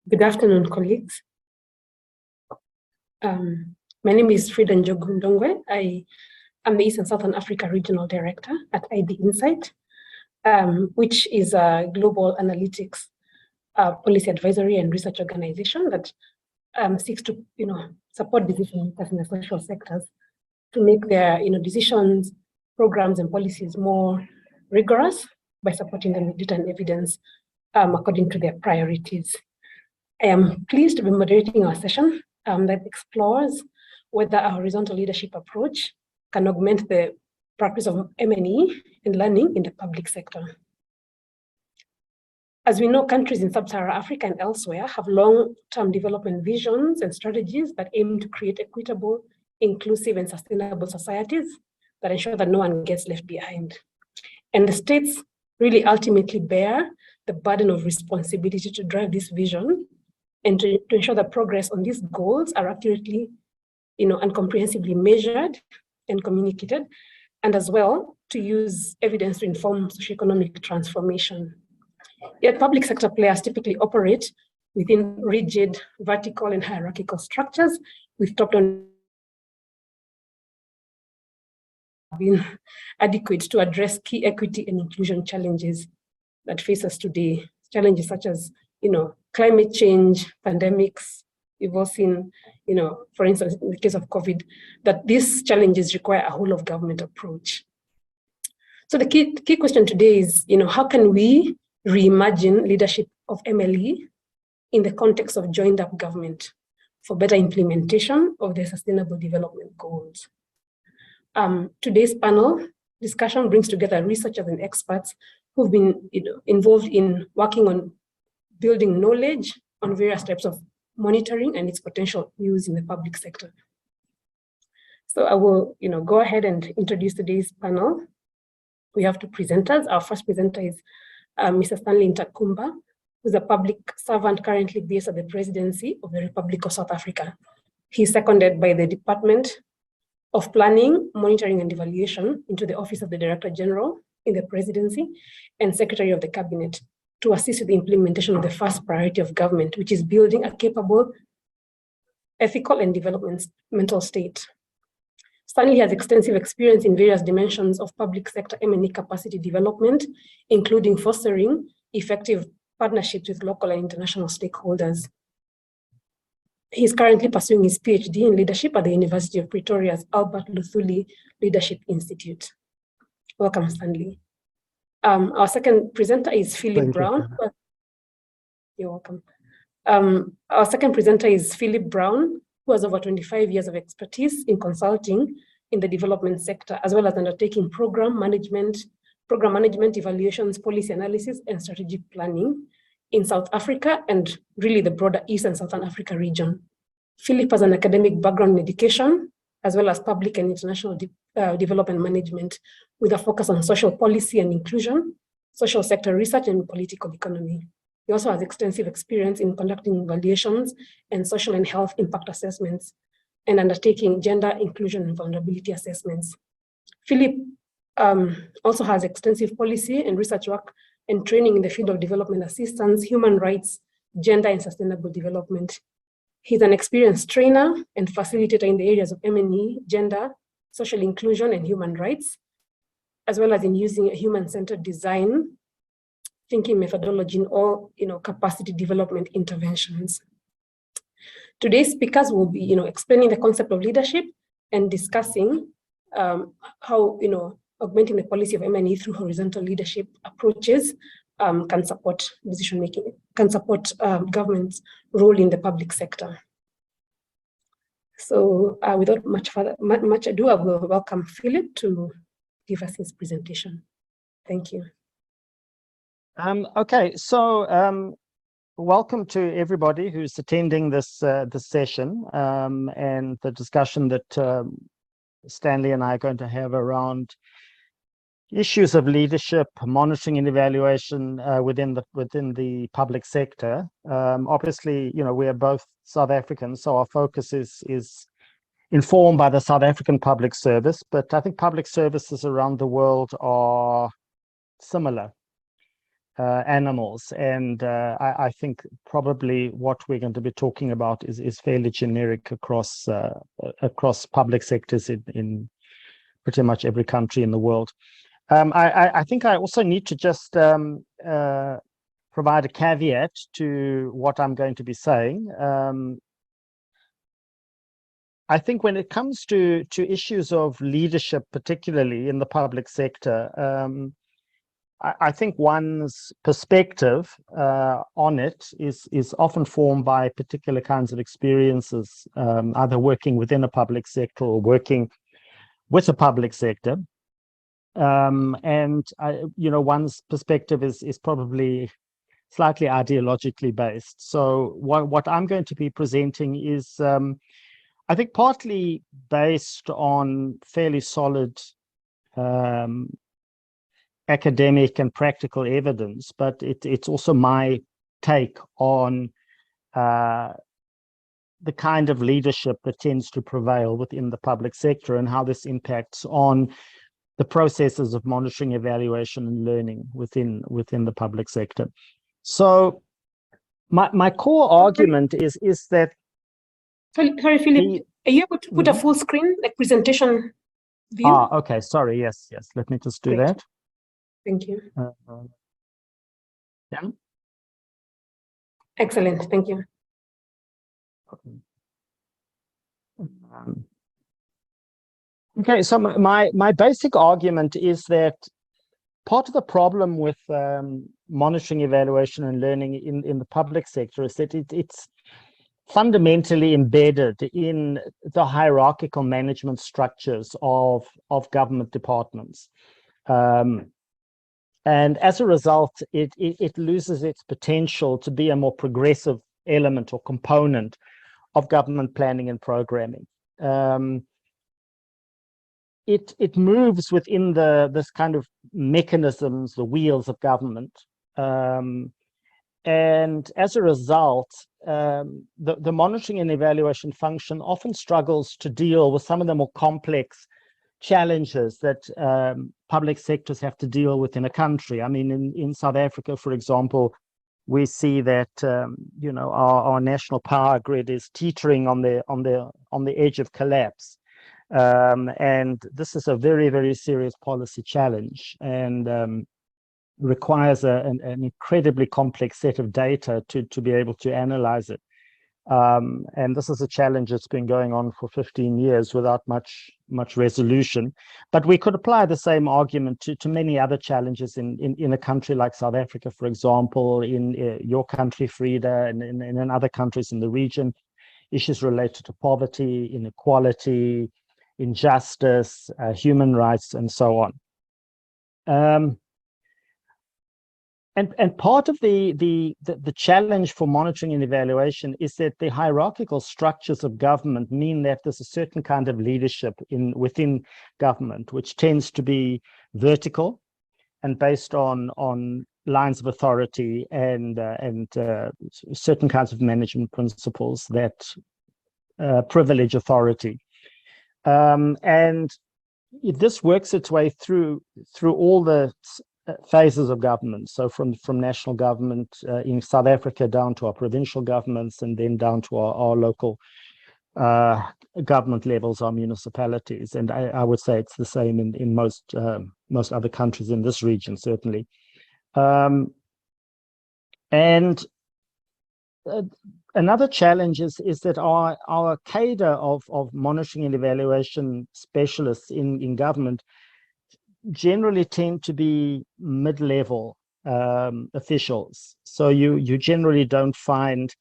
Good afternoon, colleagues. My name is Frida Njogu Ndongwe. I am the East and Southern Africa Regional Director at ID Insight, which is a global analytics policy advisory and research organization that seeks to support decision makers in the social sectors to make their decisions, programs, and policies more rigorous by supporting them with data and evidence according to their priorities. I am pleased to be moderating our session that explores whether a horizontal leadership approach can augment the practice of M&E and learning in the public sector. As we know, countries in sub-Saharan Africa and elsewhere have long-term development visions and strategies that aim to create equitable, inclusive, and sustainable societies that ensure that no one gets left behind. And the states really ultimately bear the burden of responsibility to drive this vision and to ensure that progress on these goals are accurately, and comprehensively measured and communicated, and as well to use evidence to inform socioeconomic transformation. Yet public sector players typically operate within rigid, vertical, and hierarchical structures with top-down being adequate to address key equity and inclusion challenges that face us today. Challenges such as, climate change, pandemics. We've all seen, for instance, in the case of COVID, that these challenges require a whole of government approach. So the key question today is, how can we reimagine leadership of MLE in the context of joined up government for better implementation of the Sustainable Development Goals? Today's panel discussion brings together researchers and experts who've been involved in working on building knowledge on various types of monitoring and its potential use in the public sector. So I will go ahead and introduce today's panel. We have two presenters. Our first presenter is Mr. Stanley Takumba, who's a public servant currently based at the Presidency of the Republic of South Africa. He's seconded by the Department of Planning, Monitoring and Evaluation into the Office of the Director General in the Presidency and Secretary of the Cabinet to assist with the implementation of the first priority of government, which is building a capable, ethical, and developmental state. Stanley has extensive experience in various dimensions of public sector M&E capacity development, including fostering effective partnerships with local and international stakeholders. He's currently pursuing his PhD in leadership at the University of Pretoria's Albert Luthuli Leadership Institute. Welcome, Stanley. Our second presenter is Philip Brown. You're welcome. Our second presenter is Philip Brown, who has over 25 years of expertise in consulting in the development sector, as well as undertaking program management, evaluations, policy analysis, and strategic planning in South Africa and really the broader East and Southern Africa region. Philip has an academic background in education, as well as public and international development management, with a focus on social policy and inclusion, social sector research, and political economy. He also has extensive experience in conducting evaluations and social and health impact assessments and undertaking gender inclusion and vulnerability assessments. Philip also has extensive policy and research work and training in the field of development assistance, human rights, gender, and sustainable development. He's an experienced trainer and facilitator in the areas of M&E, gender, social inclusion, and human rights, as well as in using a human-centered design thinking methodology in all capacity development interventions. Today's speakers will be explaining the concept of leadership and discussing how augmenting the policy of M&E through horizontal leadership approaches can support decision making, can support government's role in the public sector. So without much ado, I will welcome Philip to give us his presentation. Thank you. Okay, so welcome to everybody who's attending this session and the discussion that Stanley and I are going to have around issues of leadership, monitoring and evaluation within the public sector. Obviously, we are both South Africans, so our focus is informed by the South African public service, but I think public services around the world are similar. animals. And I think probably what we're going to be talking about is fairly generic across public sectors in pretty much every country in the world. I think I also need to just provide a caveat to what I'm going to be saying. I think when it comes to issues of leadership, particularly in the public sector, I think one's perspective on it is often formed by particular kinds of experiences, either working within a public sector or working with the public sector. And one's perspective is probably slightly ideologically based. So what I'm going to be presenting is, I think, partly based on fairly solid academic and practical evidence, but it's also my take on the kind of leadership that tends to prevail within the public sector and how this impacts on the processes of monitoring, evaluation, and learning within the public sector. So my core argument is that... Sorry, Philip, are you able to put a full screen, like presentation view? Okay, sorry, yes. Let me just do Great. that. Thank you. Yeah. Excellent, thank you. Okay, so my basic argument is that part of the problem with monitoring, evaluation, and learning in the public sector is that it's fundamentally embedded in the hierarchical management structures of government departments. And as a result, it loses its potential to be a more progressive element or component of government planning and programming. It moves within this kind of mechanisms, the wheels of government. And as a result, the monitoring and evaluation function often struggles to deal with some of the more complex challenges that public sectors have to deal with in a country. I mean, in South Africa, for example, we see that our national power grid is teetering on the edge of collapse. And this is a very, very serious policy challenge, and requires an incredibly complex set of data to be able to analyze it. And this is a challenge that's been going on for 15 years without much resolution. But we could apply the same argument to many other challenges in a country like South Africa, for example, in your country, Frida, and in other countries in the region, issues related to poverty, inequality, injustice, human rights, and so on. And part of the challenge for monitoring and evaluation is that the hierarchical structures of government mean that there's a certain kind of leadership within government, which tends to be vertical and based on lines of authority and certain kinds of management principles that privilege authority. And this works its way through all the phases of government. So from national government in South Africa down to our provincial governments, and then down to our local government levels, our municipalities. And I would say it's the same in most other countries in this region, certainly. And another challenge is that our cadre of monitoring and evaluation specialists in government generally tend to be mid-level officials. So you generally don't find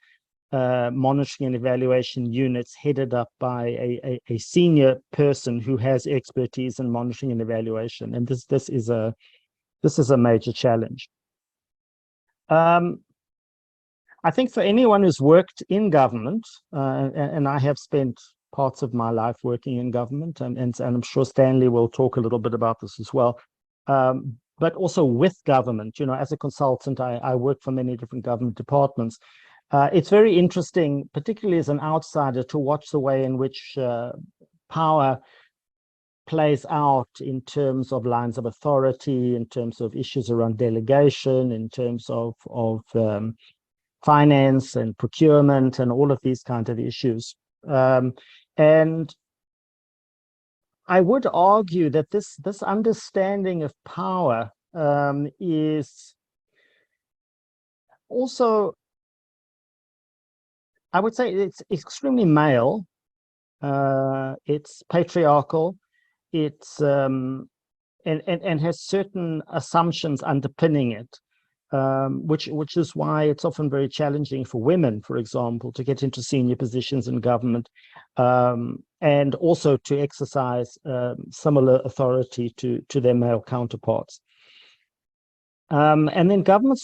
monitoring and evaluation units headed up by a senior person who has expertise in monitoring and evaluation, and this is a major challenge. I think for anyone who's worked in government, and I have spent parts of my life working in government, and I'm sure Stanley will talk a little bit about this as well, but also with government, as a consultant, I work for many different government departments. It's very interesting, particularly as an outsider, to watch the way in which power plays out in terms of lines of authority, in terms of issues around delegation, in terms of finance and procurement and all of these kinds of issues. And I would argue that this understanding of power is also, I would say, it's extremely male. It's patriarchal. It's and has certain assumptions underpinning it, which is why it's often very challenging for women, for example, to get into senior positions in government, and also to exercise similar authority to their male counterparts. And then government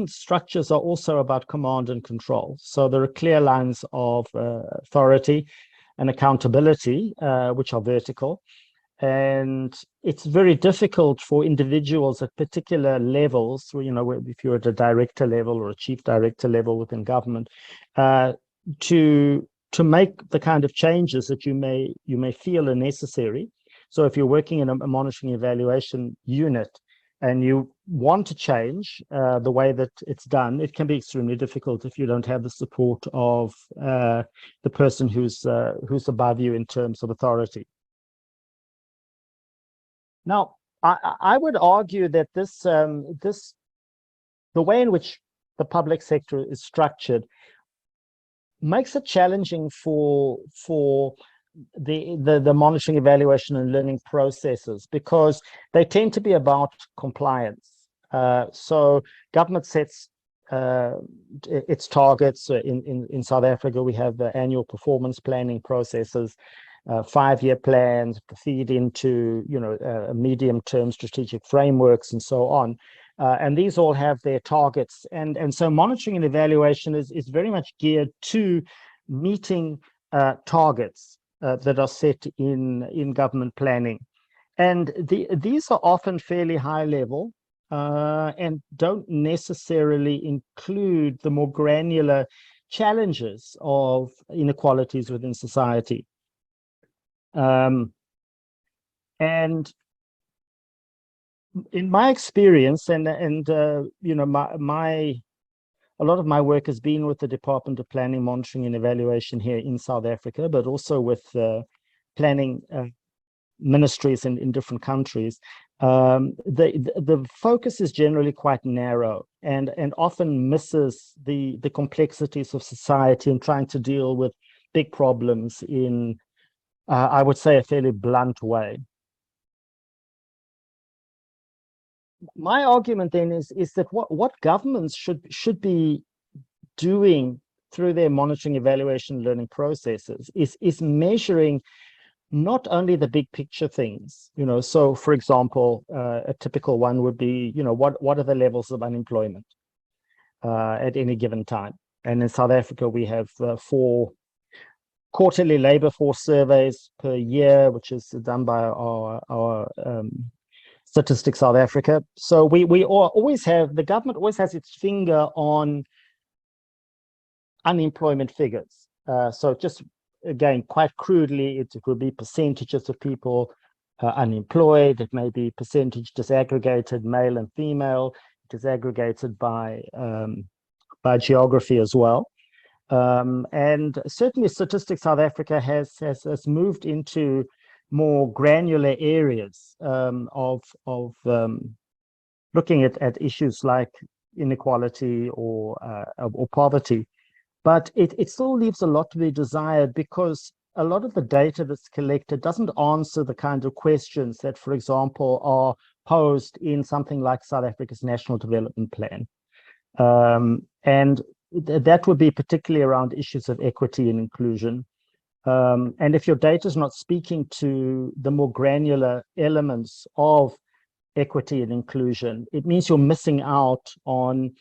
structures are also about command and control. So there are clear lines of authority and accountability, which are vertical. And it's very difficult for individuals at particular levels, you know, if you're at a director level or a chief director level within government, to make the kind of changes that you may feel are necessary. So if you're working in a monitoring evaluation unit and you want to change the way that it's done, it can be extremely difficult if you don't have the support of the person who's above you in terms of authority. Now, I would argue that the way in which the public sector is structured makes it challenging for the monitoring, evaluation, and learning processes, because they tend to be about compliance. So government sets its targets. In South Africa, we have the annual performance planning processes. 5-year plans feed into, you know, medium-term strategic frameworks and so on, and these all have their targets. And so monitoring and evaluation is very much geared to meeting targets that are set in government planning, and these are often fairly high level and don't necessarily include the more granular challenges of inequalities within society. And in my experience, and you know, a lot of my work has been with the Department of Planning, Monitoring and Evaluation here in South Africa, but also with planning ministries in different countries. The focus is generally quite narrow and often misses the complexities of society and trying to deal with big problems in I would say a fairly blunt way. My argument then is that what governments should be doing through their monitoring, evaluation, learning processes is measuring not only the big picture things, you know. So for example, a typical one would be, you know, what are the levels of unemployment at any given time? And in South Africa, we have 4 quarterly labor force surveys per year, which is done by our Statistics South Africa. So we always have, the government always has its finger on unemployment figures. So just again, quite crudely, it would be percentages of people unemployed. It may be percentage disaggregated, male and female, disaggregated by geography as well. And certainly Statistics South Africa has moved into more granular areas of looking at issues like inequality or poverty, but it still leaves a lot to be desired, because a lot of the data that's collected doesn't answer the kind of questions that, for example, are posed in something like South Africa's National Development Plan. And that would be particularly around issues of equity and inclusion. And if your data is not speaking to the more granular elements of equity and inclusion, it means you're missing out on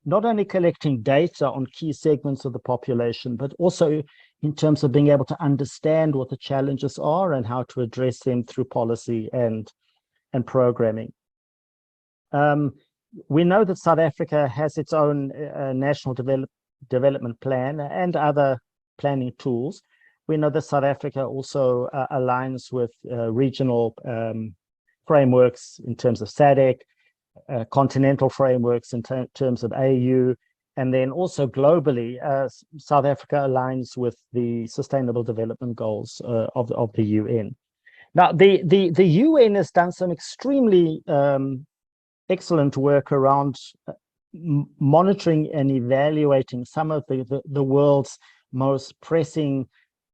not only collecting data on key segments of the population, but also in terms of being able to understand what the challenges are and how to address them through policy and programming. We know that South Africa has its own national development plan and other planning tools, We know that South Africa also aligns with regional frameworks in terms of SADC, continental frameworks in terms of AU, and then also globally, South Africa aligns with the Sustainable Development Goals of the UN. Now, the UN has done some extremely excellent work around monitoring and evaluating some of the world's most pressing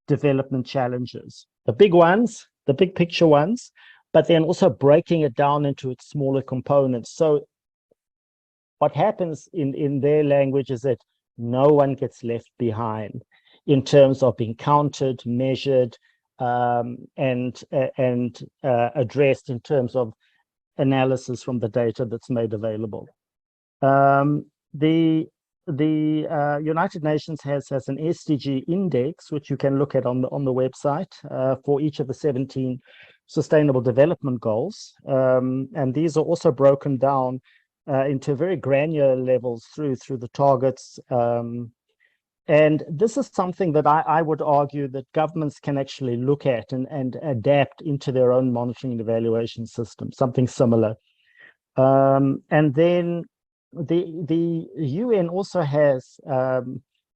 development challenges, the big ones, the big picture ones, but then also breaking it down into its smaller components. So what happens in their language is that no one gets left behind in terms of being counted, measured, and addressed in terms of analysis from the data that's made available. The United Nations has an SDG index, which you can look at on the website for each of the 17 Sustainable Development Goals, and these are also broken down into very granular levels through the targets. And this is something that I would argue that governments can actually look at and adapt into their own monitoring and evaluation system, something similar. And then the UN also has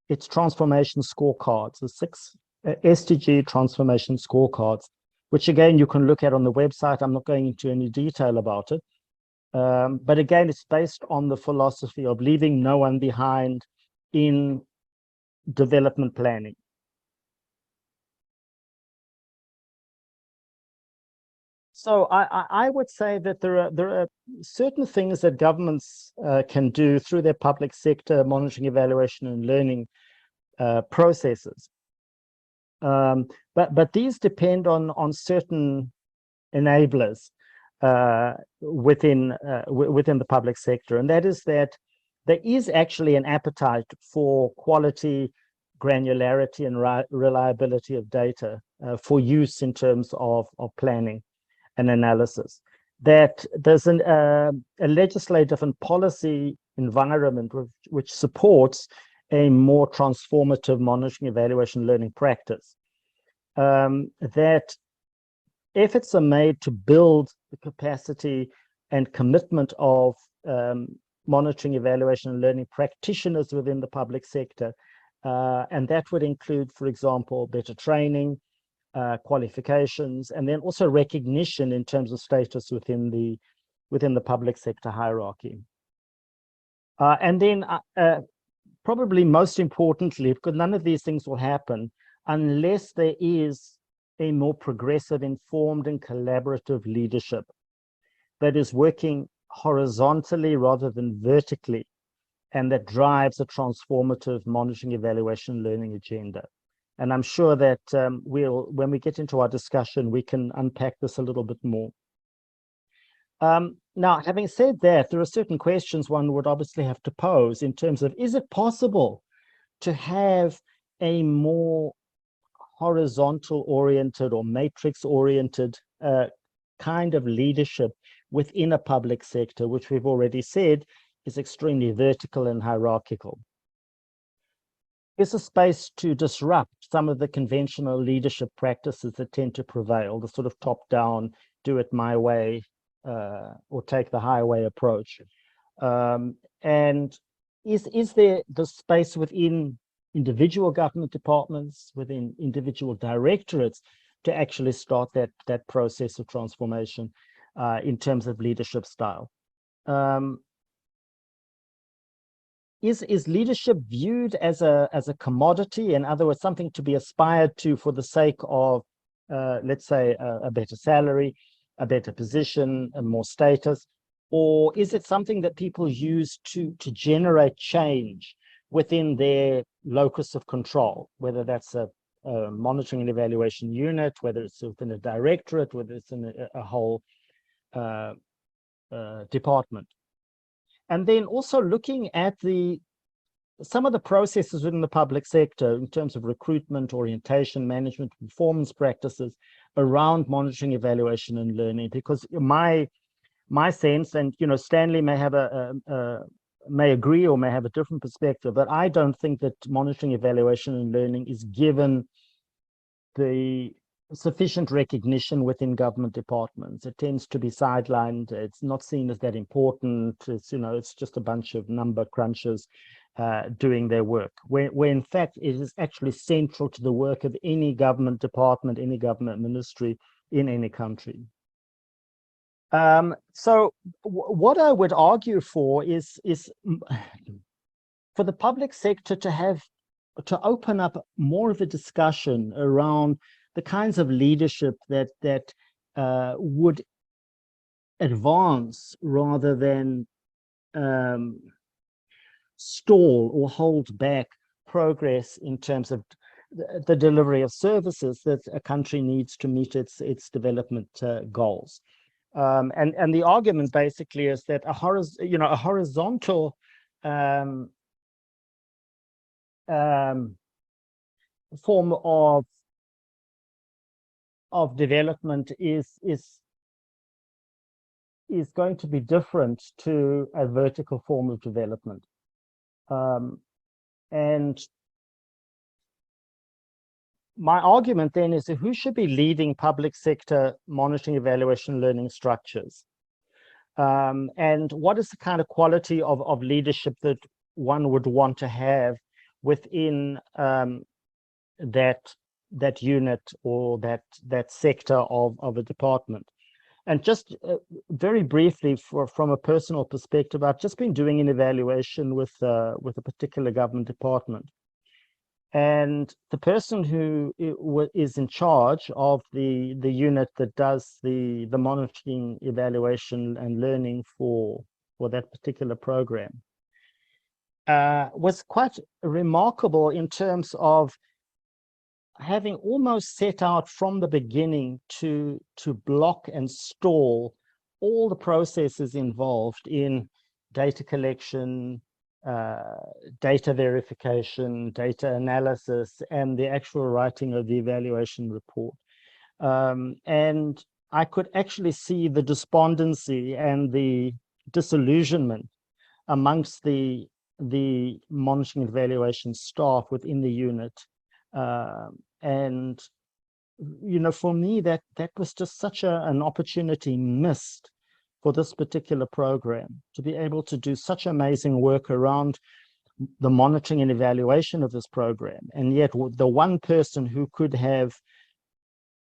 its transformation scorecards, the 6 SDG Transformation Scorecards, which again you can look at on the website. I'm not going into any detail about it. But again, it's based on the philosophy of leaving no one behind in development planning. So I would say that there are certain things that governments can do through their public sector monitoring, evaluation, and learning processes. But these depend on certain enablers within the public sector, and that is that there is actually an appetite for quality, granularity, and reliability of data for use in terms of planning and analysis. That there's a legislative and policy environment which supports a more transformative monitoring, evaluation, learning practice. That efforts are made to build the capacity and commitment of monitoring, evaluation, and learning practitioners within the public sector. And that would include, for example, better training, qualifications, and then also recognition in terms of status within the public sector hierarchy. And then probably most importantly, because none of these things will happen unless there is a more progressive, informed, and collaborative leadership that is working horizontally rather than vertically, and that drives a transformative monitoring, evaluation, learning agenda. And I'm sure that when we get into our discussion, we can unpack this a little bit more. Now, having said that, there are certain questions one would obviously have to pose in terms of, is it possible to have a more horizontal oriented or matrix oriented kind of leadership within a public sector, which we've already said is extremely vertical and hierarchical? Is a space to disrupt some of the conventional leadership practices that tend to prevail, the sort of top-down, do it my way, or take the highway approach? And is there the space within individual government departments, within individual directorates, to actually start that process of transformation in terms of leadership style? Is leadership viewed as a commodity, in other words, something to be aspired to for the sake of, let's say, a better salary, a better position, and more status? Or is it something that people use to generate change within their locus of control, whether that's a monitoring and evaluation unit, whether it's within a directorate, whether it's in a whole department? And then also looking at some of the processes within the public sector in terms of recruitment, orientation, management, performance practices around monitoring, evaluation, and learning. Because my sense, and Stanley may have may agree or may have a different perspective, but I don't think that monitoring, evaluation, and learning is given the sufficient recognition within government departments. It tends to be sidelined. It's not seen as that important. It's, it's just a bunch of number crunchers doing their work, where in fact it is actually central to the work of any government department, any government ministry in any country. So what I would argue for is for the public sector to open up more of a discussion around the kinds of leadership that would advance rather than stall or hold back progress in terms of the delivery of services that a country needs to meet its development goals. And the argument basically is that a horizontal form of development is going to be different to a vertical form of development. And my argument then is who should be leading public sector monitoring, evaluation, learning structures? And what is the kind of quality of leadership that one would want to have within that unit or that sector of a department? And just very briefly, from a personal perspective, I've just been doing an evaluation with a particular government department. And the person who is in charge of the unit that does the monitoring, evaluation, and learning for that particular program was quite remarkable in terms of having almost set out from the beginning to block and stall all the processes involved in data collection, data verification, data analysis, and the actual writing of the evaluation report. And I could actually see the despondency and the disillusionment amongst the monitoring and evaluation staff within the unit. And for me, that was just such an opportunity missed for this particular program, to be able to do such amazing work around the monitoring and evaluation of this program. And yet the one person who could have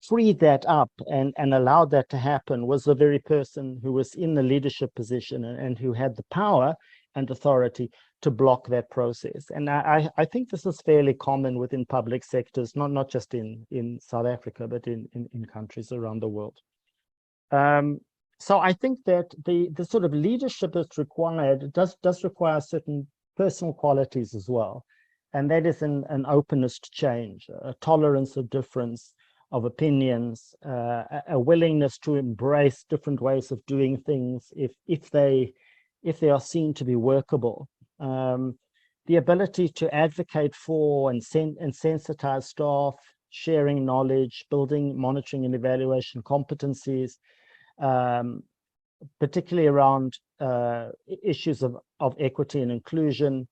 freed that up and allowed that to happen was the very person who was in the leadership position and who had the power and authority to block that process. And I think this is fairly common within public sectors, not just in South Africa, but in countries around the world. So I think that the sort of leadership that's required does require certain personal qualities as well. And that is an openness to change, a tolerance of difference, of opinions, a willingness to embrace different ways of doing things if they are seen to be workable. The ability to advocate for and sensitize staff, sharing knowledge, building monitoring and evaluation competencies, particularly around issues of equity and inclusion,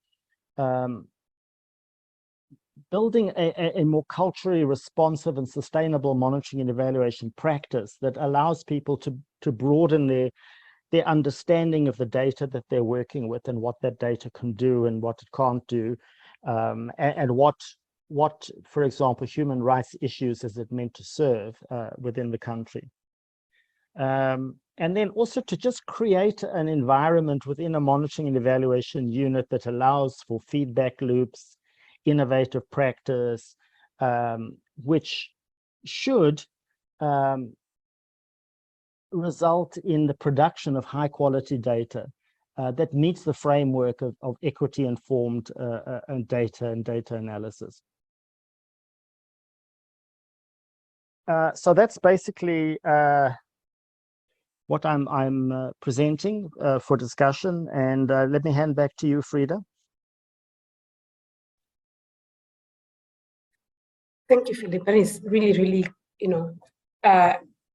building a more culturally responsive and sustainable monitoring and evaluation practice that allows people to broaden their understanding of the data that they're working with and what that data can do and what it can't do, and what, for example, human rights issues is it meant to serve within the country. And then also to just create an environment within a monitoring and evaluation unit that allows for feedback loops, innovative practice, which should result in the production of high quality data that meets the framework of equity informed data and data analysis. So that's basically what I'm presenting for discussion, and let me hand back to you, Frida. Thank you, Philip. That is really, really,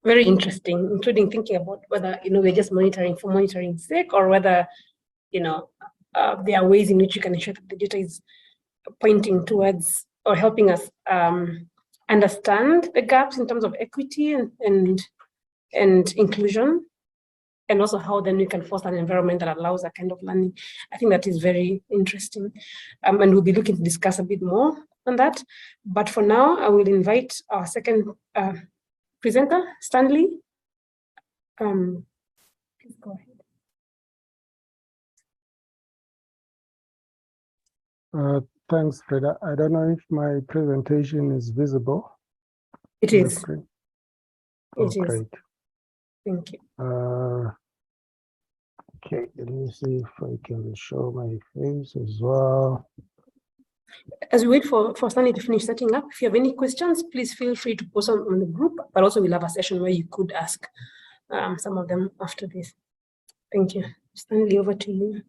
very interesting, including thinking about whether, we're just monitoring for monitoring's sake, or whether, there are ways in which you can ensure that the data is pointing towards or helping us understand the gaps in terms of equity and inclusion, and also how then we can foster an environment that allows that kind of learning. I think that is very interesting. And we'll be looking to discuss a bit more on that. But for now, I will invite our second presenter, Stanley. Please go ahead. Thanks, Freda. I don't know if my presentation is visible. It is. It is. Great. Thank you. Okay, let me see if I can show my face as well. As we wait for Stanley to finish setting up, if you have any questions, please feel free to post on the group, but also we'll have a session where you could ask some of them after this. Thank you. Stanley, over to you.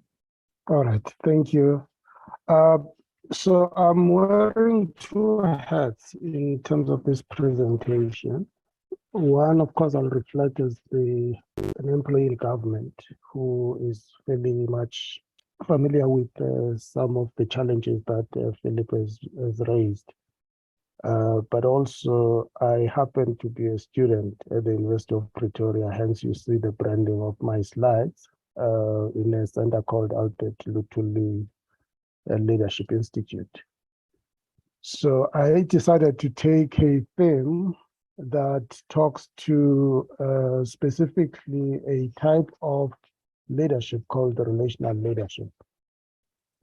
All right, thank you. So I'm wearing two hats in terms of this presentation. One, of course, I'll reflect as an employee in government who is fairly much familiar with some of the challenges that Philip has raised. But also, I happen to be a student at the University of Pretoria, hence you see the branding of my slides in a center called Altitude Leadership Institute. So I decided to take a theme that talks to specifically a type of leadership called the relational leadership.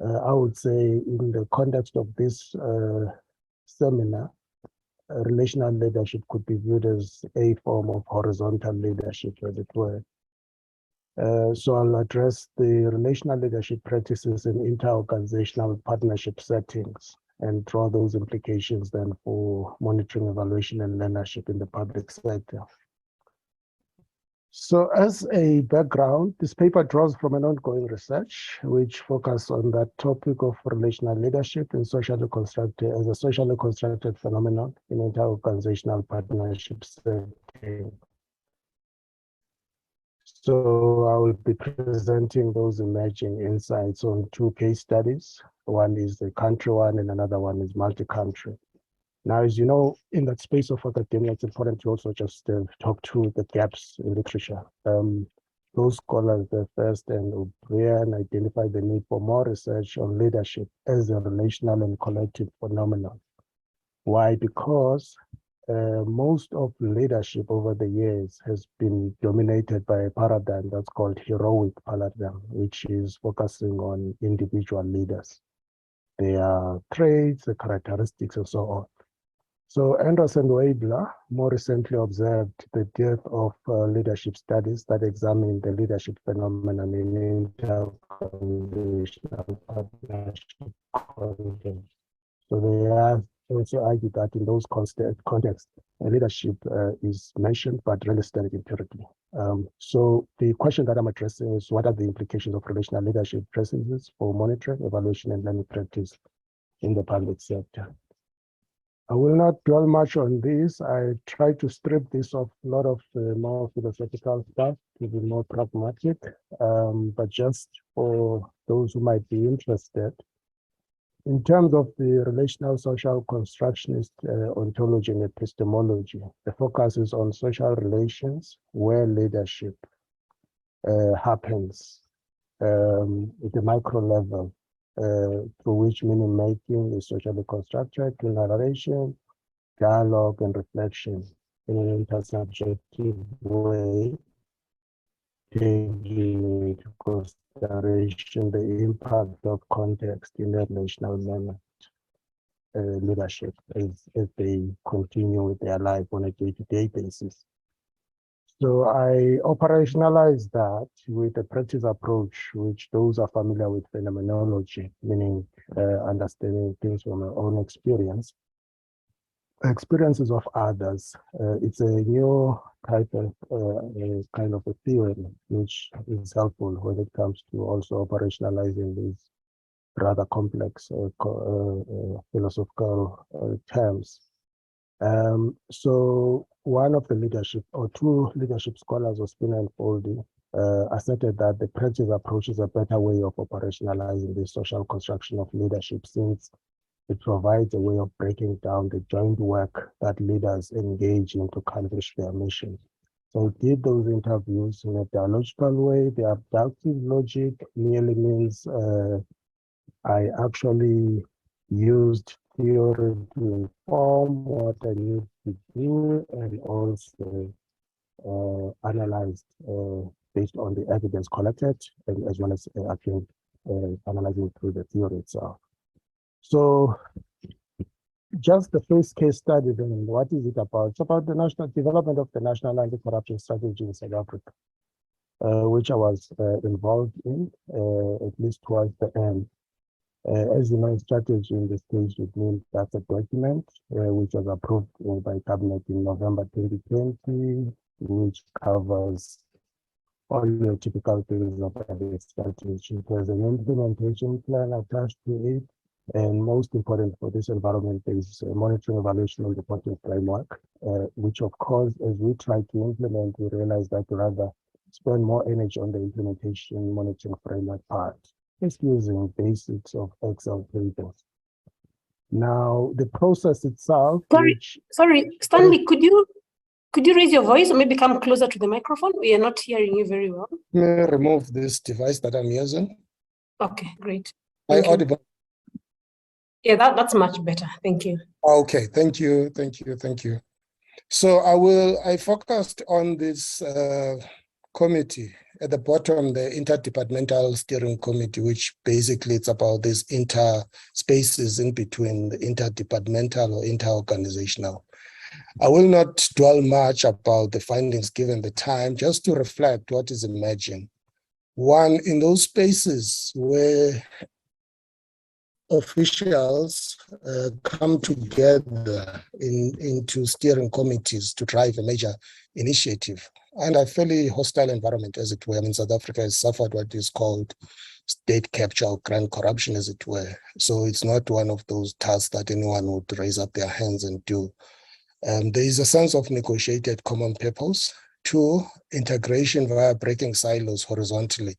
I would say in the context of this seminar, relational leadership could be viewed as a form of horizontal leadership, as it were. So I'll address the relational leadership practices in inter-organizational partnership settings and draw those implications then for monitoring, evaluation, and leadership in the public sector. So as a background, this paper draws from an ongoing research which focuses on that topic of relational leadership and socially constructed as a socially constructed phenomenon in inter-organizational partnership setting. So I will be presenting those emerging insights on two case studies. One is the country one and another one is multi-country. Now, as you know, in that space of academia, it's important to also just talk to the gaps in literature. Those scholars, the first and O'Brien, identified the need for more research on leadership as a relational and collective phenomenon. Why? Because most of leadership over the years has been dominated by a paradigm that's called heroic paradigm, which is focusing on individual leaders, their traits, the characteristics, and so on. So Anderson Weibler more recently observed the dearth of leadership studies that examine the leadership phenomenon in interorganizational partnership context. So they have also argued that in those contexts, leadership is mentioned, but really studied empirically. So the question that I'm addressing is, what are the implications of relational leadership processes for monitoring, evaluation, and learning practice in the public sector? I will not dwell much on this. I try to strip this of a lot of more philosophical stuff to be more pragmatic, but just for those who might be interested, in terms of the relational social constructionist ontology and epistemology, the focus is on social relations where leadership happens at the micro level, through which meaning making is socially constructed through narration, dialogue, and reflection in an intersubjective way, taking into consideration the impact of context in the relational manner, leadership as they continue with their life on a day-to-day basis. So I operationalize that with a practice approach, which those are familiar with phenomenology, meaning understanding things from our own experiences of others. It's a new type of kind of a theory, which is helpful when it comes to also operationalizing these rather complex philosophical terms. So one of the leadership, or two leadership scholars, Ospina and Foldy, asserted that the practice approach is a better way of operationalizing the social construction of leadership, since it provides a way of breaking down the joint work that leaders engage in to accomplish their mission. So it did those interviews in a dialogical way. The abductive logic merely means I actually used theory to inform what I need to do, and also analyzed based on the evidence collected, and as well as actually analyzing through the theory itself. So just the first case study, then what is it about? It's about the national development of the national anti-corruption strategy in South Africa, which I was involved in, at least towards the end. As you know, strategy in this case would mean that's a document which was approved by Cabinet in November 2020, which covers all your typical things of a strategy. There's an implementation plan attached to it, and most important for this environment is monitoring, evaluation, and reporting framework, which of course, as we try to implement, we realize that we rather spend more energy on the implementation monitoring framework part. It's using basics of Excel tables. Now, the process itself, Sorry, Stanley, could you raise your voice or maybe come closer to the microphone? We are not hearing you very well. Let me remove this device that I'm using. Okay, great. Am I audible? Yeah, that's much better. Thank you. Okay, thank you. So I focused on this committee at the bottom, the Inter-Departmental Steering Committee, which basically it's about these spaces in between the interdepartmental or inter-organizational. I will not dwell much about the findings given the time, just to reflect what is emerging. One, in those spaces where officials come together into steering committees to drive a major initiative, and a fairly hostile environment, as it were. I mean, South Africa has suffered what is called state capture or grand corruption, as it were. So it's not one of those tasks that anyone would raise up their hands and do. There is a sense of negotiated common purpose. Two, integration via breaking silos horizontally.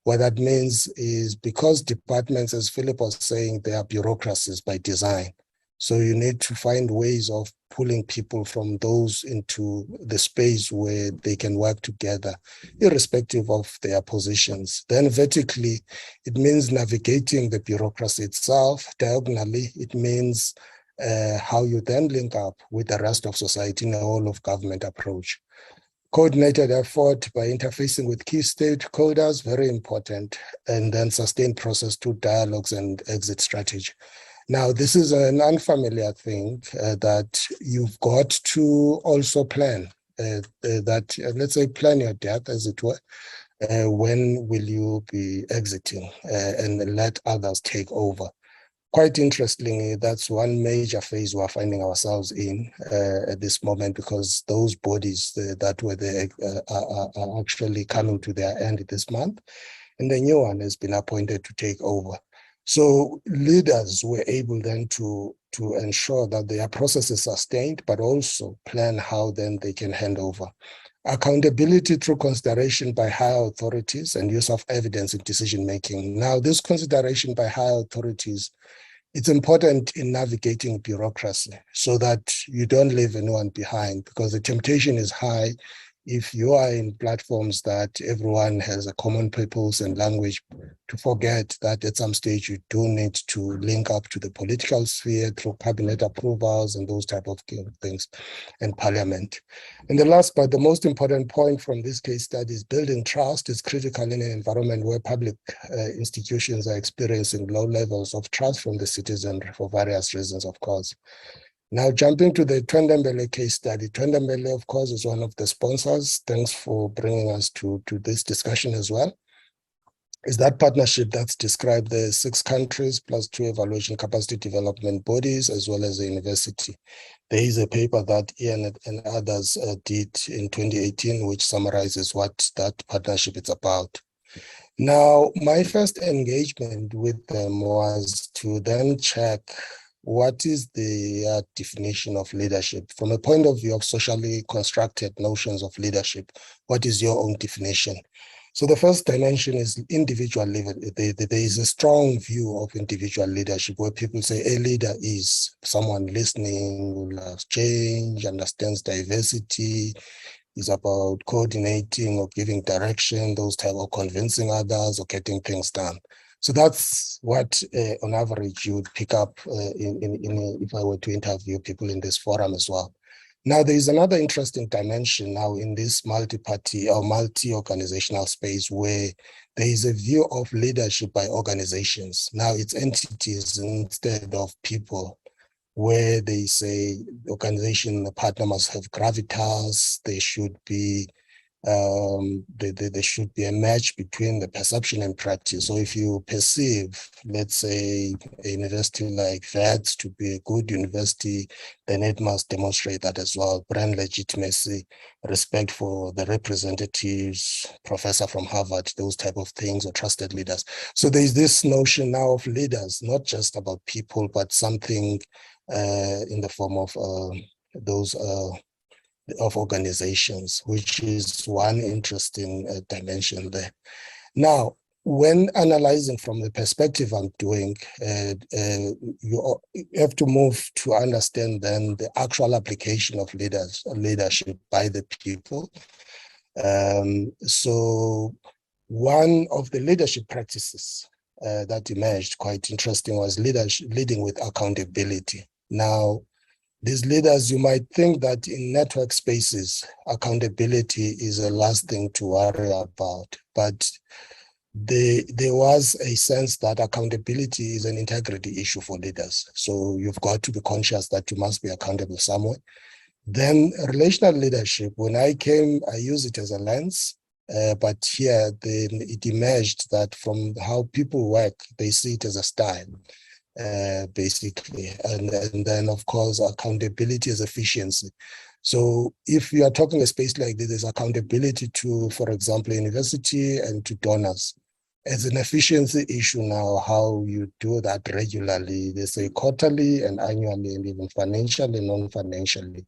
What that means is, because departments, as Philip was saying, they are bureaucracies by design. So you need to find ways of pulling people from those into the space where they can work together, irrespective of their positions. Then vertically, it means navigating the bureaucracy itself. Diagonally, it means how you then link up with the rest of society in a whole of government approach. Coordinated effort by interfacing with key stakeholders, very important, and then sustained process to dialogues and exit strategy. Now, this is an unfamiliar thing that you've got to also plan, let's say plan your death, as it were. When will you be exiting and let others take over? Quite interestingly, that's one major phase we're finding ourselves in at this moment, because those bodies that were there are actually coming to their end this month, and the new one has been appointed to take over. So leaders were able then to ensure that their process is sustained, but also plan how then they can hand over. Accountability through consideration by higher authorities and use of evidence in decision-making. Now, this consideration by higher authorities, it's important in navigating bureaucracy so that you don't leave anyone behind, because the temptation is high if you are in platforms that everyone has a common purpose and language, to forget that at some stage you do need to link up to the political sphere through cabinet approvals and those type of things, and parliament. And the last but the most important point from this case study is building trust is critical in an environment where public institutions are experiencing low levels of trust from the citizen for various reasons, of course. Now, jumping to the Twendembele case study. Twendembele, of course, is one of the sponsors. Thanks for bringing us to this discussion as well. Is that partnership that's described the 6 countries plus 2 evaluation capacity development bodies, as well as the university. There is a paper that Ian and others did in 2018, which summarizes what that partnership is about. Now, my first engagement with them was to then check what is the definition of leadership from a point of view of socially constructed notions of leadership. What is your own definition? So the first dimension is individual level. There is a strong view of individual leadership where people say a leader is someone listening, who loves change, understands diversity, is about coordinating or giving direction, those type of convincing others or getting things done. So that's what, on average, you would pick up if I were to interview people in this forum as well. Now, there is another interesting dimension now in this multi-party or multi-organizational space where there is a view of leadership by organizations. Now, it's entities instead of people, where they say the organization, the partner must have gravitas, there should be there should be a match between the perception and practice. So if you perceive, let's say, a university like that to be a good university, then it must demonstrate that as well. Brand legitimacy, respect for the representatives, professor from Harvard, those type of things, or trusted leaders. So there's this notion now of leaders, not just about people, but something in the form of those of organizations, which is one interesting dimension there. Now, when analyzing from the perspective I'm doing, you have to move to understand then the actual application of leadership by the people. So one of the leadership practices that emerged quite interesting was leading with accountability. Now, these leaders, you might think that in network spaces, accountability is the last thing to worry about, but there was a sense that accountability is an integrity issue for leaders. So you've got to be conscious that you must be accountable somewhere. Then relational leadership, when I came, I use it as a lens, but here then it emerged that from how people work, they see it as a style. Basically, and then of course accountability is efficiency. So if you are talking a space like this, there's accountability to, for example, university and to donors. As an efficiency issue now, how you do that regularly, they say quarterly and annually and even financially, non-financially.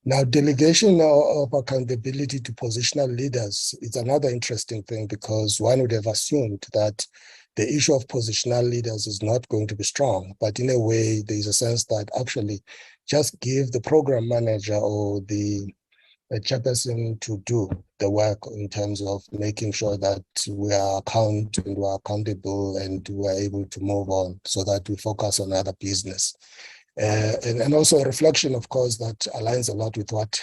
Now, delegation of accountability to positional leaders is another interesting thing, because one would have assumed that the issue of positional leaders is not going to be strong, but in a way, there is a sense that actually just give the program manager or the chairperson to do the work in terms of making sure that we are accountable and we are able to move on so that we focus on other business. And also a reflection, of course, that aligns a lot with what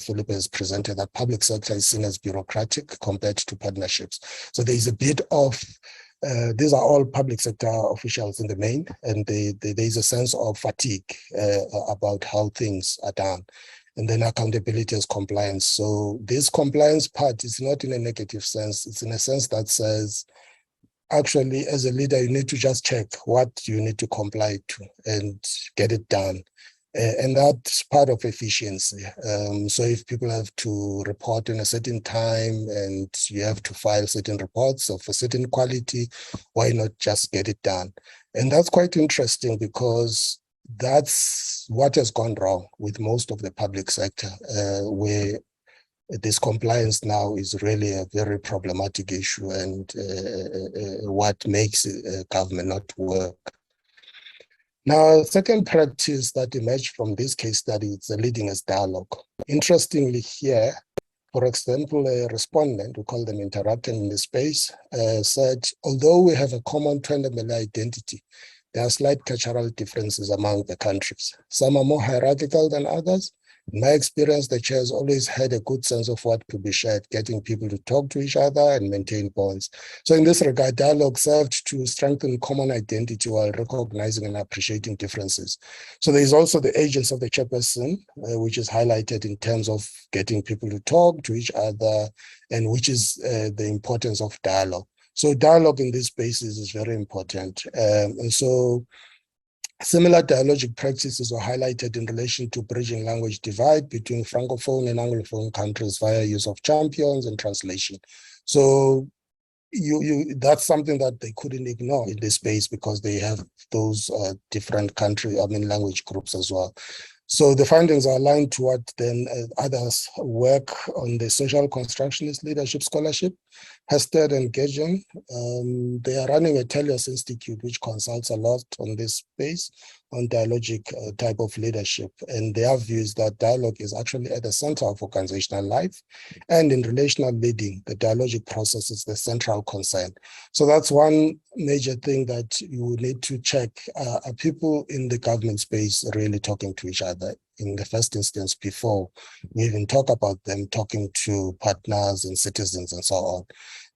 Philip has presented, that public sector is seen as bureaucratic compared to partnerships. So there is a bit of these are all public sector officials in the main, and there is a sense of fatigue about how things are done. And then accountability as compliance. So this compliance part is not in a negative sense. It's in a sense that says, actually, as a leader, you need to just check what you need to comply to and get it done. And that's part of efficiency. So if people have to report in a certain time and you have to file certain reports of a certain quality, why not just get it done? And that's quite interesting, because that's what has gone wrong with most of the public sector, where this compliance now is really a very problematic issue and what makes government not work. Now, second practice that emerged from this case study is the leading as dialogue. Interestingly here, for example, a respondent, we call them interrupting in the space, said, although we have a common trend and identity, there are slight cultural differences among the countries. Some are more hierarchical than others. In my experience, the chairs always had a good sense of what could be shared, getting people to talk to each other and maintain bonds. So in this regard, dialogue served to strengthen common identity while recognizing and appreciating differences. So there is also the agents of the chairperson, which is highlighted in terms of getting people to talk to each other, and which is the importance of dialogue. So dialogue in these spaces is very important. And so similar dialogic practices were highlighted in relation to bridging language divide between Francophone and Anglophone countries via use of champions and translation. So that's something that they couldn't ignore in this space, because they have those different language groups as well. So the findings are aligned to what then others work on the social constructionist leadership scholarship, Hested and Gajan. They are running a Telios Institute, which consults a lot on this space, on dialogic type of leadership. And their view is that dialogue is actually at the center of organizational life. And in relational leading, the dialogic process is the central concern. So that's one major thing that you need to check. Are people in the government space really talking to each other in the first instance before we even talk about them talking to partners and citizens and so on?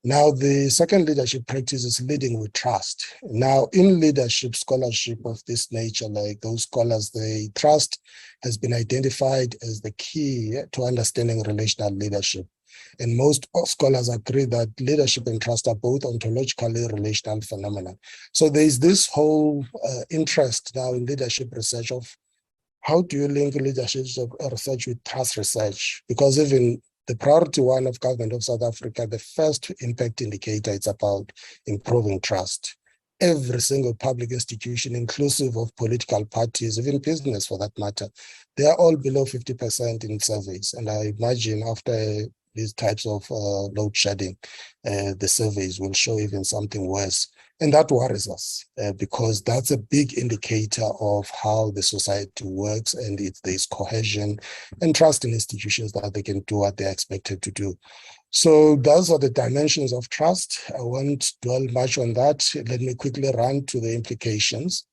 Now, the second leadership practice is leading with trust. Now, in leadership scholarship of this nature, like those scholars, the trust has been identified as the key to understanding relational leadership. And most scholars agree that leadership and trust are both ontologically relational phenomena. So there is this whole interest now in leadership research of how do you link leadership research with trust research? Because even the priority one of government of South Africa, the first impact indicator is about improving trust. Every single public institution, inclusive of political parties, even business for that matter, they are all below 50% in surveys. And I imagine after these types of load shedding, the surveys will show even something worse. And that worries us because that's a big indicator of how the society works, and there's cohesion and trust in institutions that they can do what they're expected to do. So those are the dimensions of trust. I won't dwell much on that. Let me quickly run to the implications.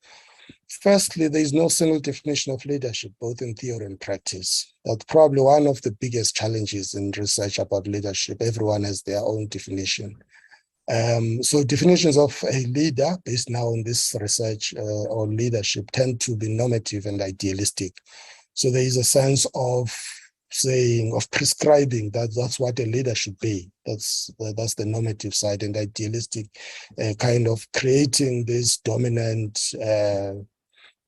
Firstly, there is no single definition of leadership, both in theory and practice. That's probably one of the biggest challenges in research about leadership. Everyone has their own definition. So definitions of a leader based now on this research on leadership tend to be normative and idealistic. So there is a sense of saying, of prescribing that that's what a leader should be. That's the normative side, and idealistic kind of creating this dominant,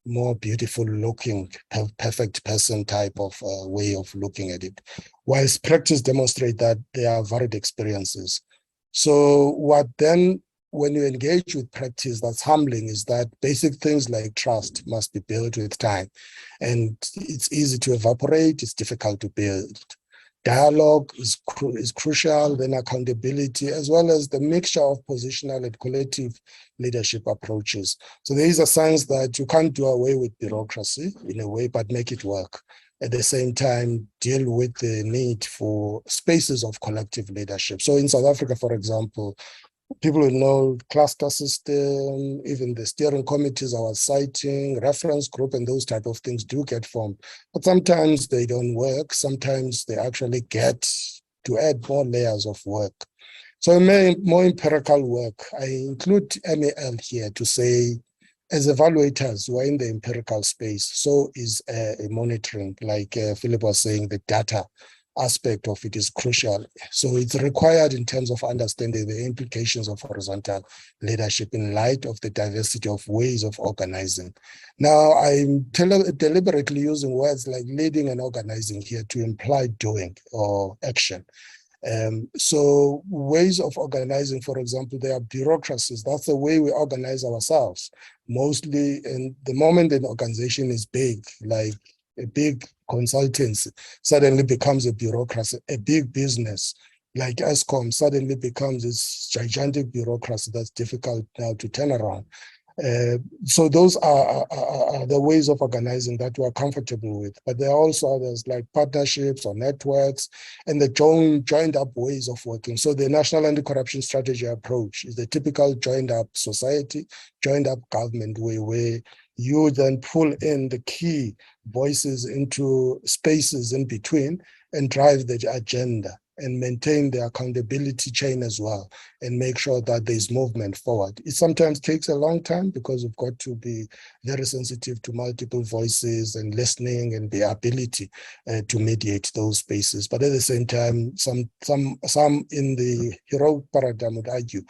more beautiful looking, perfect person type of way of looking at it. Whilst practice demonstrate that there are varied experiences. So what then, when you engage with practice that's humbling, is that basic things like trust must be built with time. And it's easy to evaporate, it's difficult to build. Dialogue is crucial, then accountability, as well as the mixture of positional and collective leadership approaches. So there is a sense that you can't do away with bureaucracy in a way, but make it work. At the same time, deal with the need for spaces of collective leadership. So in South Africa, for example, people who know cluster system, even the steering committees I was citing, reference group, and those type of things do get formed. But sometimes they don't work. Sometimes they actually get to add more layers of work. So more empirical work. I include MEL here to say, as evaluators who are in the empirical space, so is a monitoring, like Philip was saying, the data aspect of it is crucial. So it's required in terms of understanding the implications of horizontal leadership in light of the diversity of ways of organizing. Now, I'm deliberately using words like leading and organizing here to imply doing or action. So ways of organizing, for example, there are bureaucracies. That's the way we organize ourselves. Mostly, and the moment an organization is big, like a big consultancy, suddenly becomes a bureaucracy. A big business like ESCOM suddenly becomes this gigantic bureaucracy that's difficult now to turn around. So those are the ways of organizing that we're comfortable with. But there are also others like partnerships or networks and the joined up ways of working. So the National Anti-Corruption Strategy approach is the typical joined up society, joined up government way where you then pull in the key voices into spaces in between and drive the agenda and maintain the accountability chain as well, and make sure that there's movement forward. It sometimes takes a long time because we've got to be very sensitive to multiple voices and listening and the ability to mediate those spaces. But at the same time, some in the heroic paradigm would argue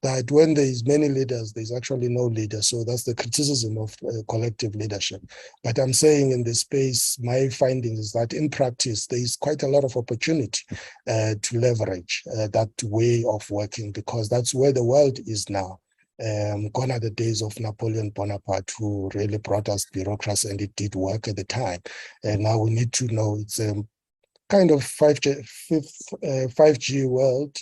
that when there's many leaders, there's actually no leader. So that's the criticism of collective leadership. But I'm saying in this space, my findings is that in practice, there's quite a lot of opportunity to leverage that way of working, because that's where the world is now. Gone are the days of Napoleon Bonaparte, who really brought us bureaucracy, and it did work at the time. And now we need to know it's a kind of 5G world,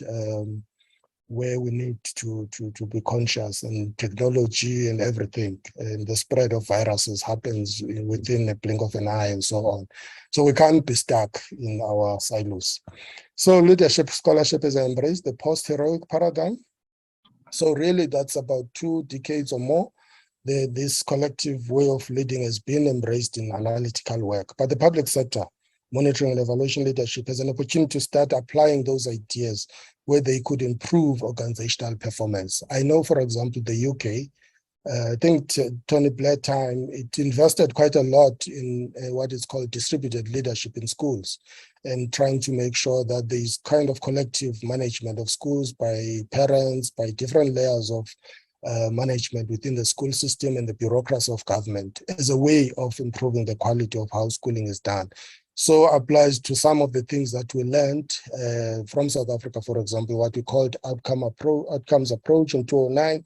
where we need to be conscious, and technology and everything, and the spread of viruses happens within a blink of an eye and so on. So we can't be stuck in our silos. So leadership scholarship is embraced the post-heroic paradigm. So really that's about 2 decades or more. This collective way of leading has been embraced in analytical work, but the public sector, monitoring and evaluation leadership, has an opportunity to start applying those ideas where they could improve organizational performance. I know, for example, the UK, I think Tony Blair time, it invested quite a lot in what is called distributed leadership in schools, and trying to make sure that there's kind of collective management of schools by parents, by different layers of management within the school system and the bureaucracy of government, as a way of improving the quality of how schooling is done. So applies to some of the things that we learned from South Africa, for example, what we called outcomes approach in 2009.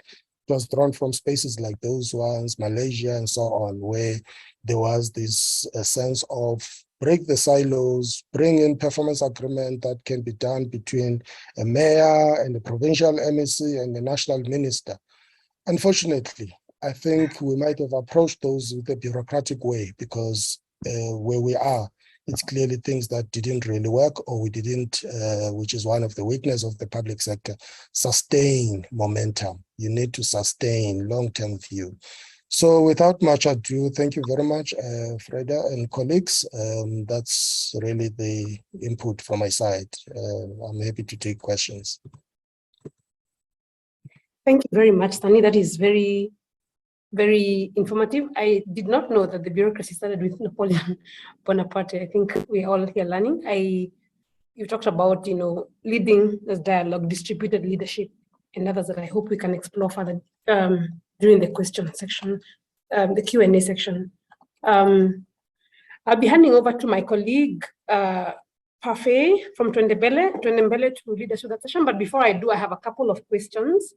It was drawn from spaces like those ones, Malaysia and so on, where there was this sense of break the silos, bring in performance agreement that can be done between a mayor and the provincial MEC and the national minister. Unfortunately, I think we might have approached those with a bureaucratic way, because where we are, it's clearly things that didn't really work, or we didn't, which is one of the weaknesses of the public sector, sustain momentum. You need to sustain long-term view. So without much ado, thank you very much, Freda and colleagues. That's really the input from my side. I'm happy to take questions. Thank you very much, Stanley. That is very, very informative. I did not know that the bureaucracy started with Napoleon Bonaparte. I think we're all here learning. You talked about, leading this dialogue, distributed leadership, and others that I hope we can explore further during the question section, the Q&A section. I'll be handing over to my colleague, Parfait from Twendembele to lead us through that session. But before I do, I have a couple of questions.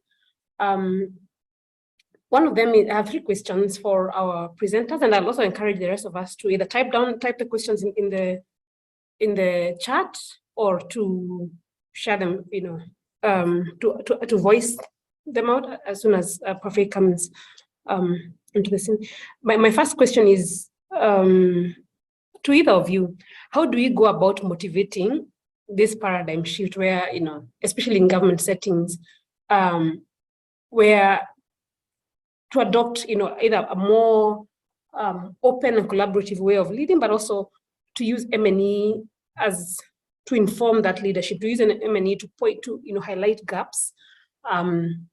One of them is, I have 3 questions for our presenters, and I'll also encourage the rest of us to either type the questions in the chat, or to share them, to voice them out as soon as Parfait comes into the scene. My first question is to either of you. How do we go about motivating this paradigm shift where, especially in government settings, where to adopt, either a more open and collaborative way of leading, but also to use M&E to inform that leadership, to use an M&E to point to, highlight gaps in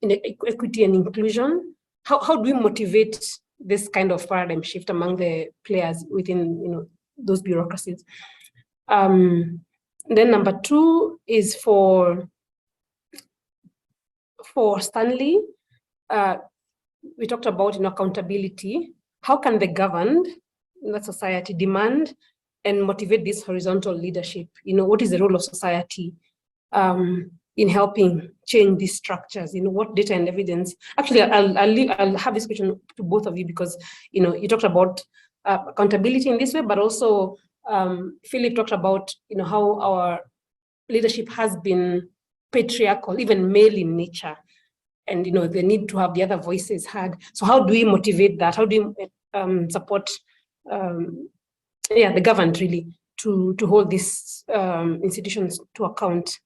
equity and inclusion. How do we motivate this kind of paradigm shift among the players within, those bureaucracies? Then number 2 is for Stanley. We talked about accountability. How can the governed, that society, demand and motivate this horizontal leadership? What is the role of society in helping change these structures? What data and evidence? Actually, I'll have this question to both of you, because you talked about accountability in this way, but also Philip talked about how our leadership has been patriarchal, even male in nature, and the need to have the other voices heard. So how do we motivate that? How do we support the government really to hold these institutions to account?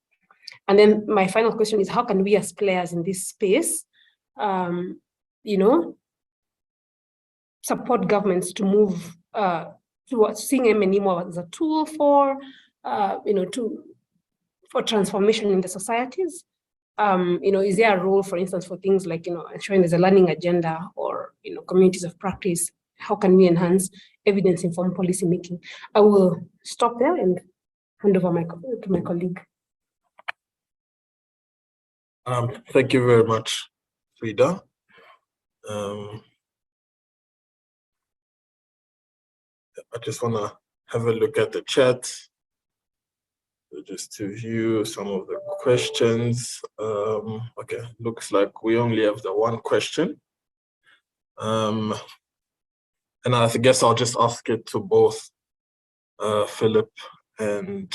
And then my final question is, how can we as players in this space support governments to move towards seeing M&E more as a tool for for transformation in the societies? Is there a role, for instance, for things like ensuring there's a learning agenda, or communities of practice? How can we enhance evidence-informed policy making? I will stop there and hand over to my colleague. Thank you very much, Frida. I just want to have a look at the chat. just to view some of the questions. Okay, looks like we only have the one question. And I guess I'll just ask it to both Philip and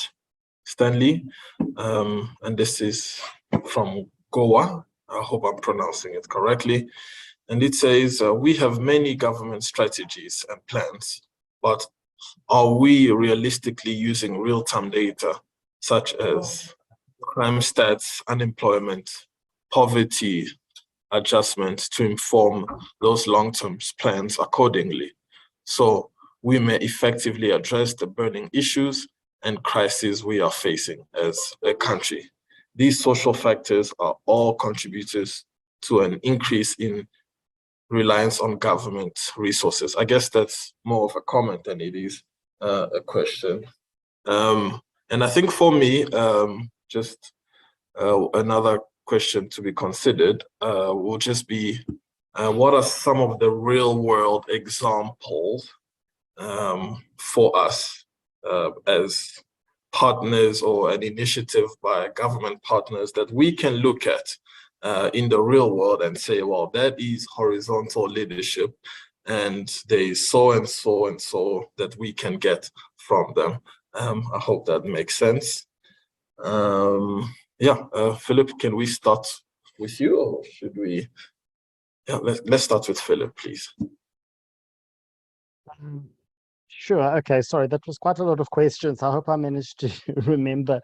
Stanley. And this is from Goa. I hope I'm pronouncing it correctly. And it says, we have many government strategies and plans, but are we realistically using real-time data, such as crime stats, unemployment, poverty adjustment, to inform those long-term plans accordingly, so we may effectively address the burning issues and crises we are facing as a country? These social factors are all contributors to an increase in reliance on government resources. I guess that's more of a comment than it is a question. And I think for me, just another question to be considered will just be, what are some of the real world examples for us as partners, or an initiative by government partners that we can look at in the real world and say, well, that is horizontal leadership, and there is so and so and so that we can get from them. I hope that makes sense. Philip, can we start with you, or should we? Yeah, let's start with Philip, please. Sure. Okay. Sorry, that was quite a lot of questions. I hope I managed to remember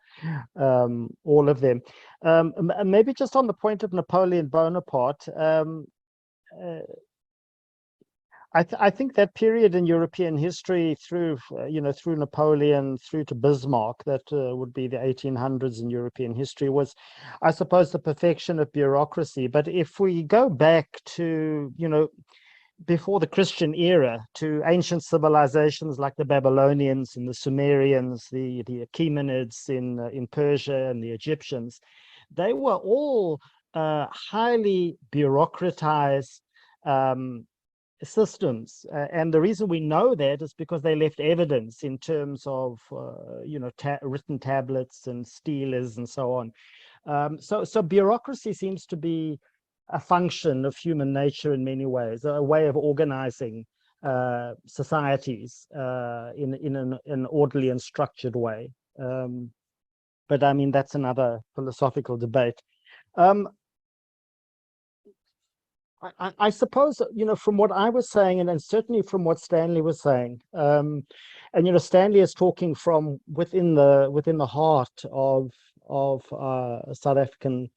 all of them. Maybe just on the point of Napoleon Bonaparte, I think that period in European history, through through Napoleon through to Bismarck, that would be the 1800s in European history, was, I suppose, the perfection of bureaucracy. But if we go back to before the Christian era, to ancient civilizations like the Babylonians and the Sumerians, the Achaemenids in Persia, and the Egyptians, they were all highly bureaucratized systems, and the reason we know that is because they left evidence in terms of written tablets and steles and so on. So bureaucracy seems to be a function of human nature in many ways, a way of organizing societies in an orderly and structured way. But I mean, that's another philosophical debate. I suppose, from what I was saying, and certainly from what Stanley was saying, and Stanley is talking from within the heart of South African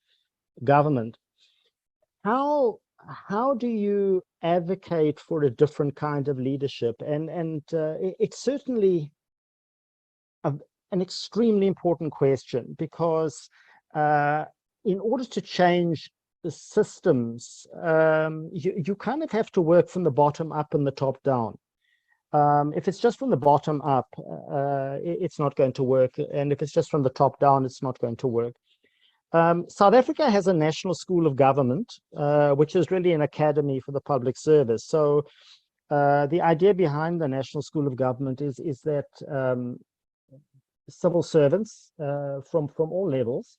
government. How do you advocate for a different kind of leadership? And it's certainly an extremely important question, because in order to change the systems, you kind of have to work from the bottom up and the top down. If it's just from the bottom up, it's not going to work. And if it's just from the top down, it's not going to work. South Africa has a National School of Government, which is really an academy for the public service. So the idea behind the National School of Government is that civil servants from all levels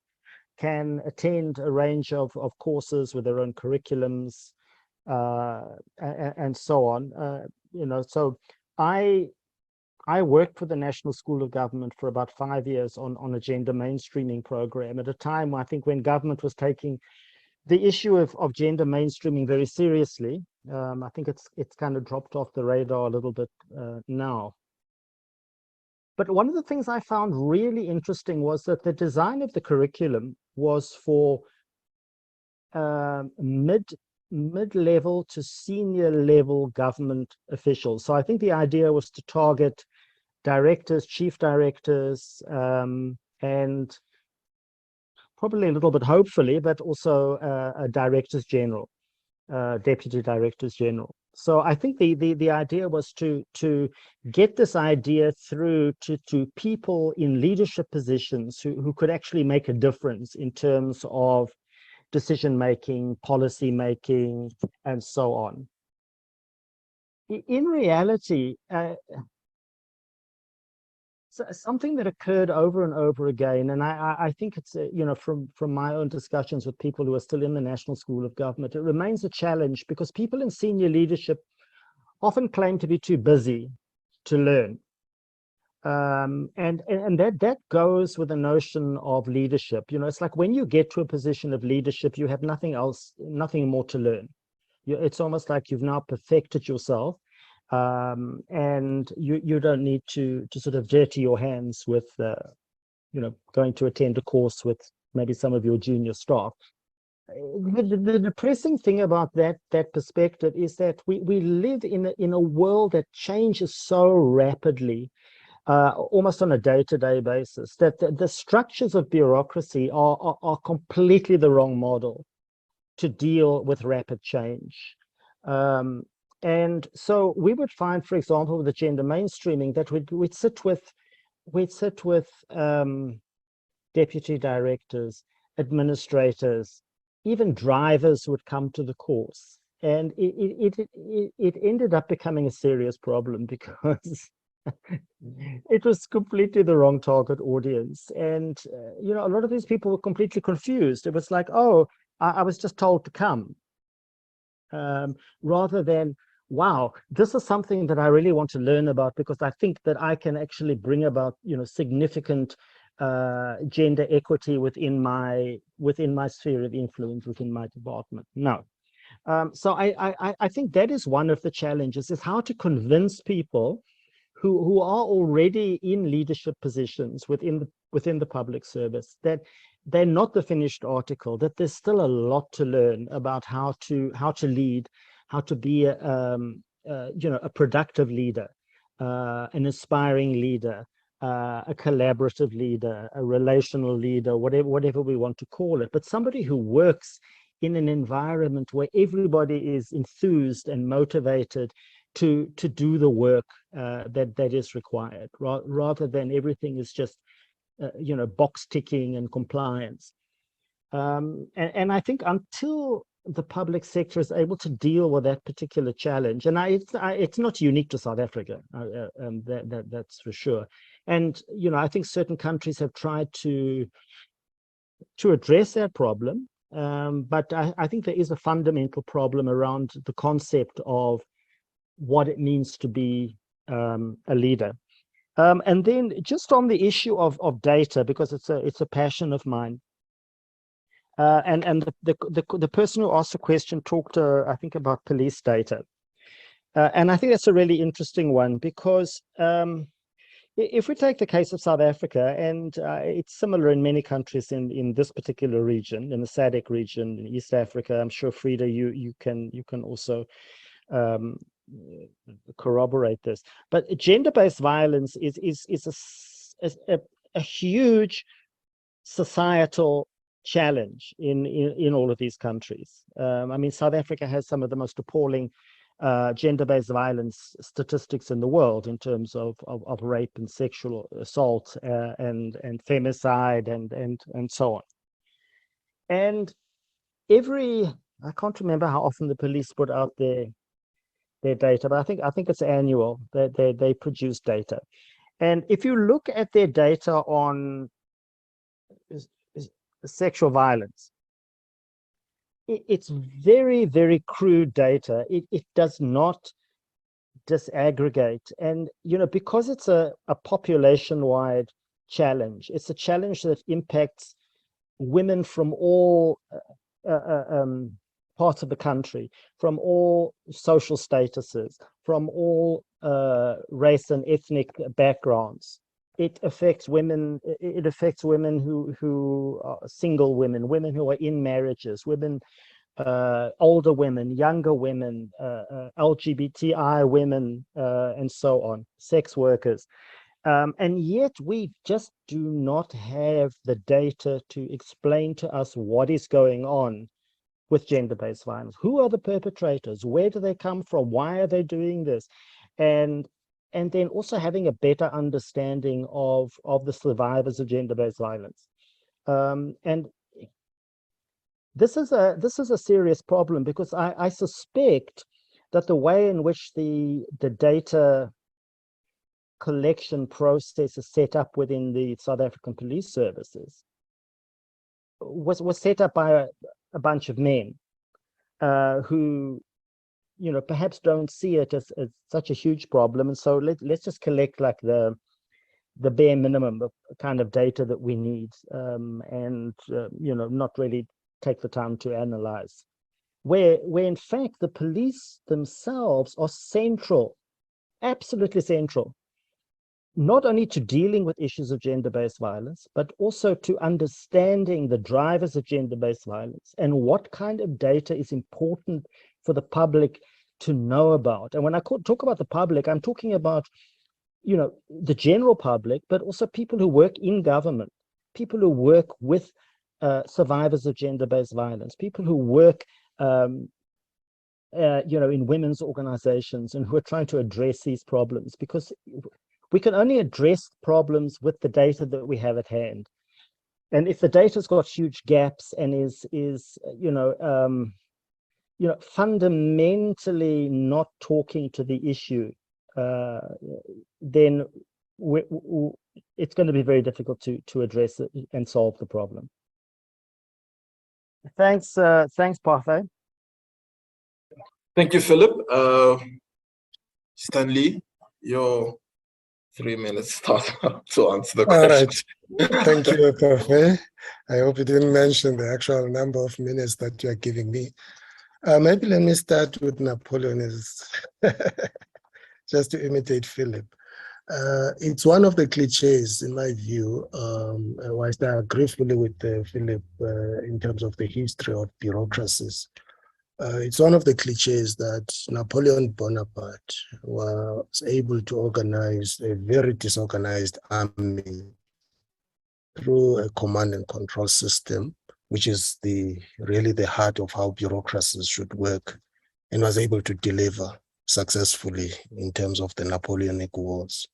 can attend a range of courses with their own curriculums and so on. So I worked for the National School of Government for about 5 years on a gender mainstreaming program at a time, I think, when government was taking the issue of gender mainstreaming very seriously. I think it's kind of dropped off the radar a little bit now. But one of the things I found really interesting was that the design of the curriculum was for mid-level to senior level government officials. So I think the idea was to target directors, chief directors, and probably a little bit, hopefully, but also directors general, deputy directors general. So I think the idea was to get this idea through to people in leadership positions who could actually make a difference in terms of decision making, policy making, and so on. In reality, something that occurred over and over again, and I think it's, from my own discussions with people who are still in the National School of Government, it remains a challenge because people in senior leadership often claim to be too busy to learn. And that goes with the notion of leadership. It's like when you get to a position of leadership, you have nothing more to learn. It's almost like you've now perfected yourself, and you don't need to sort of dirty your hands with, going to attend a course with maybe some of your junior staff. The depressing thing about that perspective is that we live in a world that changes so rapidly, almost on a day-to-day basis, that the structures of bureaucracy are completely the wrong model to deal with rapid change. And so we would find, for example, with the gender mainstreaming, that we'd sit with deputy directors, administrators, even drivers would come to the course, and it ended up becoming a serious problem because it was completely the wrong target audience. And a lot of these people were completely confused. It was like, oh, I was just told to come, rather than, wow, this is something that I really want to learn about because I think that I can actually bring about significant gender equity within my sphere of influence, within my department. No. So I think that is one of the challenges, is how to convince people who are already in leadership positions within the public service that they're not the finished article, that there's still a lot to learn about how to lead, how to be a productive leader, an aspiring leader, a collaborative leader, a relational leader, whatever we want to call it, but somebody who works in an environment where everybody is enthused and motivated to do the work that is required, rather than everything is just box ticking and compliance. And I think until the public sector is able to deal with that particular challenge, and it's not unique to South Africa, that's for sure. And I think certain countries have tried to address that problem, but I think there is a fundamental problem around the concept of what it means to be a leader. And then just on the issue of data, because it's a passion of mine. And the person who asked the question talked, I think, about police data. And I think that's a really interesting one, because if we take the case of South Africa, and it's similar in many countries in this particular region, in the SADC region, in East Africa, I'm sure, Frida, you can also corroborate this. But gender-based violence is a huge societal challenge in all of these countries. I mean, South Africa has some of the most appalling gender-based violence statistics in the world in terms of rape and sexual assault and femicide and so on. And I can't remember how often the police put out their data, but I think it's annual that they produce data. And if you look at their data on sexual violence, it's very, very crude data. It does not disaggregate. And, because it's a population-wide challenge, it's a challenge that impacts women from all parts of the country, from all social statuses, from all race and ethnic backgrounds. It affects women. It affects women who are single women, women who are in marriages, women, older women, younger women, LGBTI women, and so on, sex workers. And yet we just do not have the data to explain to us what is going on with gender-based violence. Who are the perpetrators? Where do they come from? Why are they doing this? And then also having a better understanding of the survivors of gender-based violence. And this is a serious problem, because I suspect that the way in which the data collection processes set up within the South African police services was set up by a bunch of men who, you know, perhaps don't see it as such a huge problem. And so let's just collect like the bare minimum of kind of data that we need, and you know, not really take the time to analyze. Where in fact the police themselves are central, absolutely central, not only to dealing with issues of gender-based violence, but also to understanding the drivers of gender-based violence and what kind of data is important for the public to know about. And when I talk about the public, I'm talking about, you know, the general public, but also people who work in government, people who work with survivors of gender-based violence, people who work you know, in women's organizations and who are trying to address these problems, because we can only address problems with the data that we have at hand. And if the data's got huge gaps and is you know, fundamentally not talking to the issue, then it's going to be very difficult to address it and solve the problem. Thanks, Parthay. Thank you, Philip. Stanley, your 3 minutes start to answer the question. All right. Thank you, Parfait. I hope you didn't mention the actual number of minutes that you are giving me. Maybe let me start with Napoleon's, just to imitate Philip. It's one of the cliches, in my view, whilst I agree fully with Philip in terms of the history of bureaucracies. It's one of the cliches that Napoleon Bonaparte was able to organize a very disorganized army through a command and control system, which is really the heart of how bureaucracies should work, and was able to deliver successfully in terms of the Napoleonic Wars.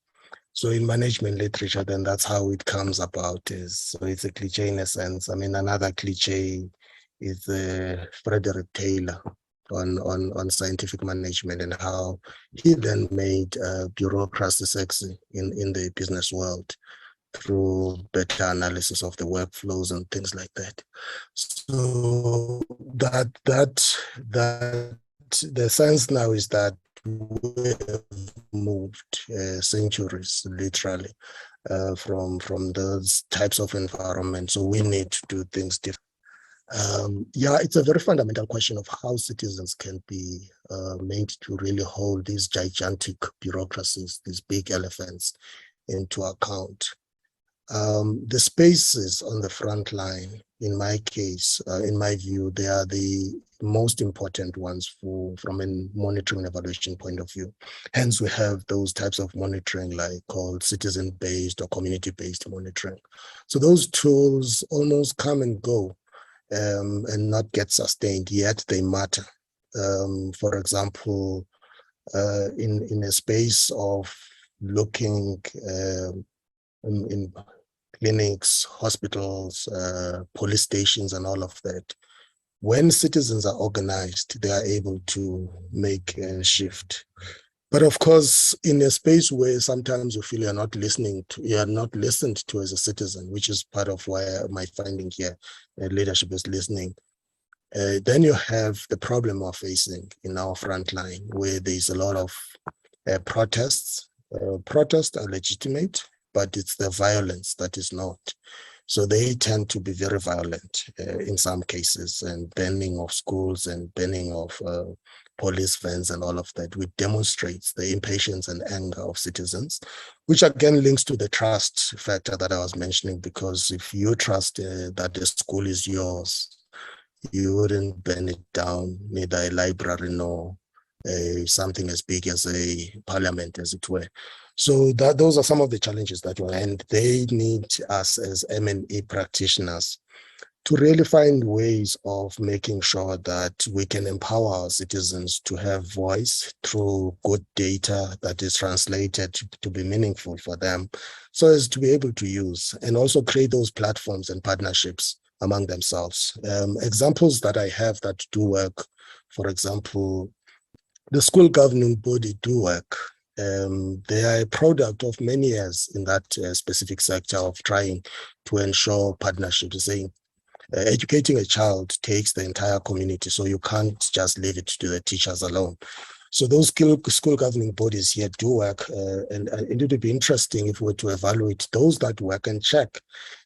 So in management literature, then that's how it comes about. So it's a cliche in a sense. I mean, another cliche is Frederick Taylor on scientific management and how he then made bureaucracy sexy in the business world through better analysis of the workflows and things like that. So that the sense now is that we have moved centuries literally from those types of environments. So we need to do things different. Yeah, it's a very fundamental question of how citizens can be made to really hold these gigantic bureaucracies, these big elephants, into account. The spaces on the front line, in my case, in my view, they are the most important ones from a monitoring and evaluation point of view. Hence, we have those types of monitoring like called citizen-based or community-based monitoring. So those tools almost come and go and not get sustained, yet they matter. For example, in a space of looking in clinics, hospitals, police stations, and all of that, when citizens are organized, they are able to make a shift. But of course, in a space where sometimes you feel you are not listened to as a citizen, which is part of why my finding here, leadership is listening. Then you have the problem we're facing in our front line, where there's a lot of protests. Protests are legitimate, but it's the violence that is not. So they tend to be very violent in some cases, and burning of schools and burning of police vans and all of that, which demonstrates the impatience and anger of citizens, which again links to the trust factor that I was mentioning, because if you trust that the school is yours, you wouldn't burn it down, neither a library nor something as big as a parliament, as it were. So those are some of the challenges that will end. They need us as M&E practitioners to really find ways of making sure that we can empower our citizens to have voice through good data that is translated to be meaningful for them, so as to be able to use and also create those platforms and partnerships among themselves. Examples that I have that do work, for example, the school governing body do work. They are a product of many years in that specific sector of trying to ensure partnership, saying educating a child takes the entire community, so you can't just leave it to the teachers alone. So those school governing bodies here do work, and it would be interesting if we were to evaluate those that work and check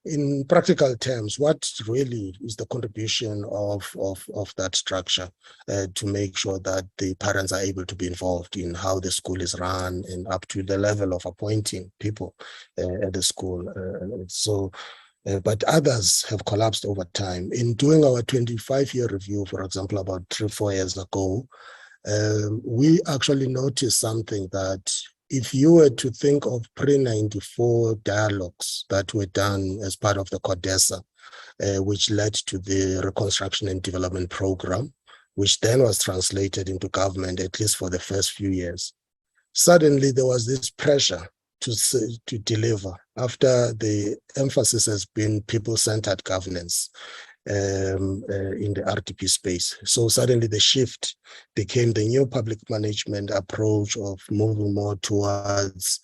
in practical terms what really is the contribution of that structure to make sure that the parents are able to be involved in how the school is run and up to the level of appointing people at the school. But others have collapsed over time. In doing our 25-year review, for example, about 3-4 years ago, we actually noticed something that if you were to think of pre-94 dialogues that were done as part of the CODESA, which led to the Reconstruction and Development Program, which then was translated into government, at least for the first few years, suddenly there was this pressure to deliver after the emphasis has been people-centered governance in the RDP space. So suddenly the shift became the new public management approach of moving more towards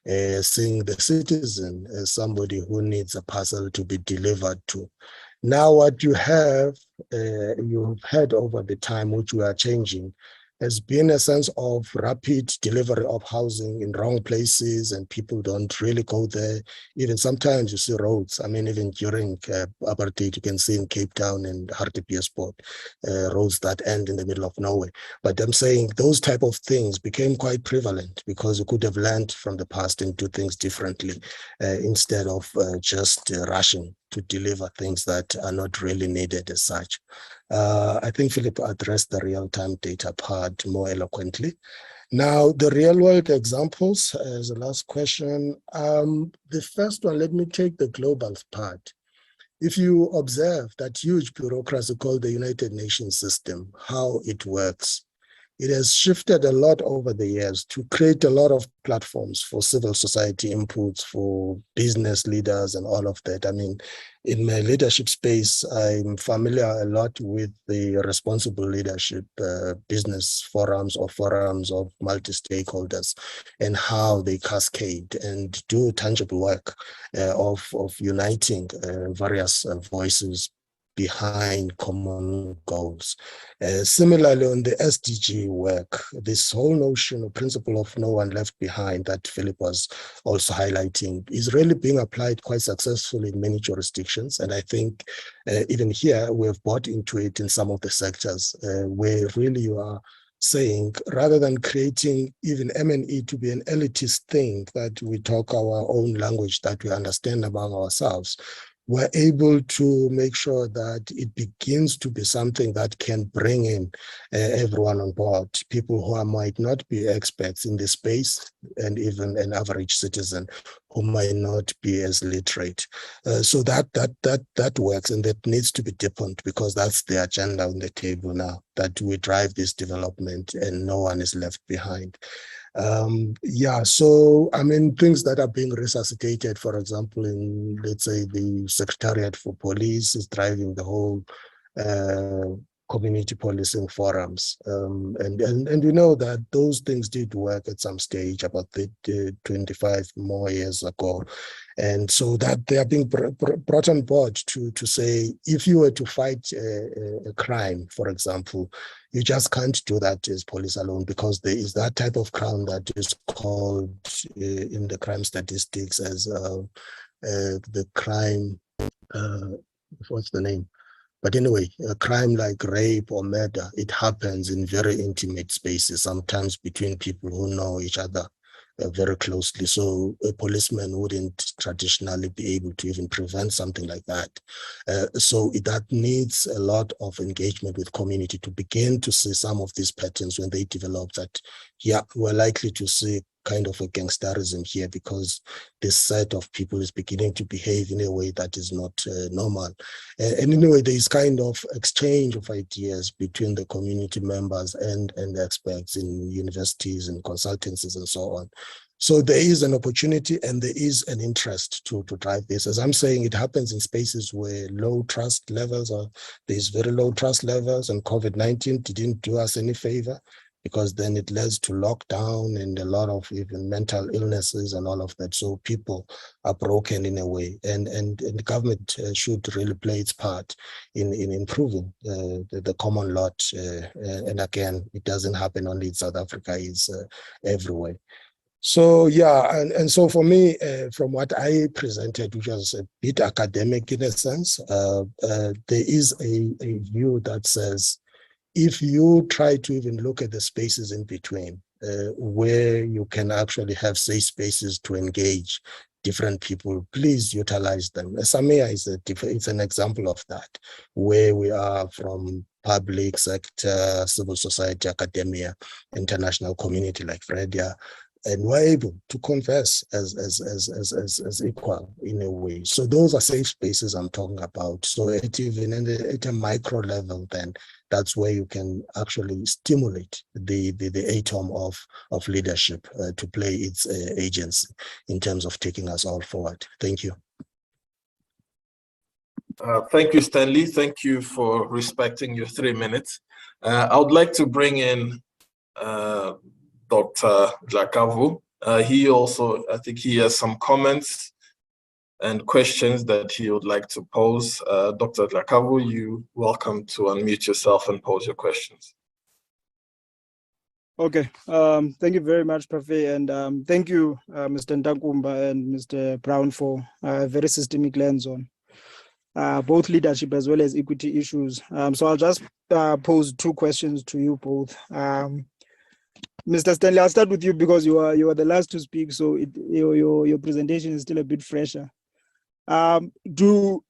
seeing the citizen as somebody who needs a parcel to be delivered to. Now what you have, you've had over the time, which we are changing, has been a sense of rapid delivery of housing in wrong places, and people don't really go there. Even sometimes you see roads. I mean, even during apartheid, you can see in Cape Town and Hartbeespoort, roads that end in the middle of nowhere. But I'm saying those type of things became quite prevalent because you could have learned from the past and do things differently instead of just rushing to deliver things that are not really needed as such. I think Philip addressed the real-time data part more eloquently. Now, the real-world examples as the last question. The first one, let me take the global part. If you observe that huge bureaucracy called the United Nations system, how it works, it has shifted a lot over the years to create a lot of platforms for civil society inputs, for business leaders and all of that. I mean, in my leadership space, I'm familiar a lot with the responsible leadership business forums or forums of multi-stakeholders and how they cascade and do tangible work of uniting various voices behind common goals. Similarly, on the SDG work, this whole notion or principle of no one left behind that Philip was also highlighting is really being applied quite successfully in many jurisdictions. And I think even here, we have bought into it in some of the sectors where really you are saying, rather than creating even M&E to be an elitist thing, that we talk our own language that we understand among ourselves, we're able to make sure that it begins to be something that can bring in everyone on board, people who might not be experts in this space, and even an average citizen who might not be as literate. So that works, and that needs to be deepened, because that's the agenda on the table now, that we drive this development and no one is left behind. Yeah, so I mean, things that are being resuscitated, for example, in, let's say, the Secretariat for Police is driving the whole community policing forums, and we know that those things did work at some stage about 25 more years ago, and so that they are being brought on board to say, if you were to fight a crime, for example, you just can't do that as police alone, because there is that type of crime that is called in the crime statistics as the crime, what's the name? But anyway, a crime like rape or murder, it happens in very intimate spaces, sometimes between people who know each other very closely. So a policeman wouldn't traditionally be able to even prevent something like that. So that needs a lot of engagement with community to begin to see some of these patterns when they develop, that, yeah, we're likely to see kind of a gangsterism here, because this set of people is beginning to behave in a way that is not normal. And in a way, there is kind of exchange of ideas between the community members and the experts in universities and consultancies and so on. So there is an opportunity and there is an interest to drive this. As I'm saying, it happens in spaces where low trust levels, or there's very low trust levels, and COVID-19 didn't do us any favor. because then it leads to lockdown and a lot of even mental illnesses and all of that. So people are broken in a way, and the government should really play its part in improving the common lot. And again, it doesn't happen only in South Africa; it's everywhere. So yeah, and so for me, from what I presented, which was a bit academic in a sense, there is a view that says, if you try to even look at the spaces in between, where you can actually have safe spaces to engage different people, please utilize them. SAMEA is an example of that, where we are from public sector, civil society, academia, international community like Fredia, and we're able to converse as equal in a way. So those are safe spaces I'm talking about. So even at a micro level, then that's where you can actually stimulate the atom of leadership to play its agency in terms of taking us all forward. Thank you. Thank you, Stanley. Thank you for respecting your 3 minutes. I would like to bring in Dr. Dlakavu. He also, I think he has some comments and questions that he would like to pose. Dr. Dlakavu, you're welcome to unmute yourself and pose your questions. Okay, thank you very much, Parfait, and thank you, Mr. Takumba and Mr. Brown, for a very systemic lens on both leadership as well as equity issues. So I'll just pose 2 questions to you both. Mr. Stanley, I'll start with you because you are the last to speak, so your presentation is still a bit fresher. Do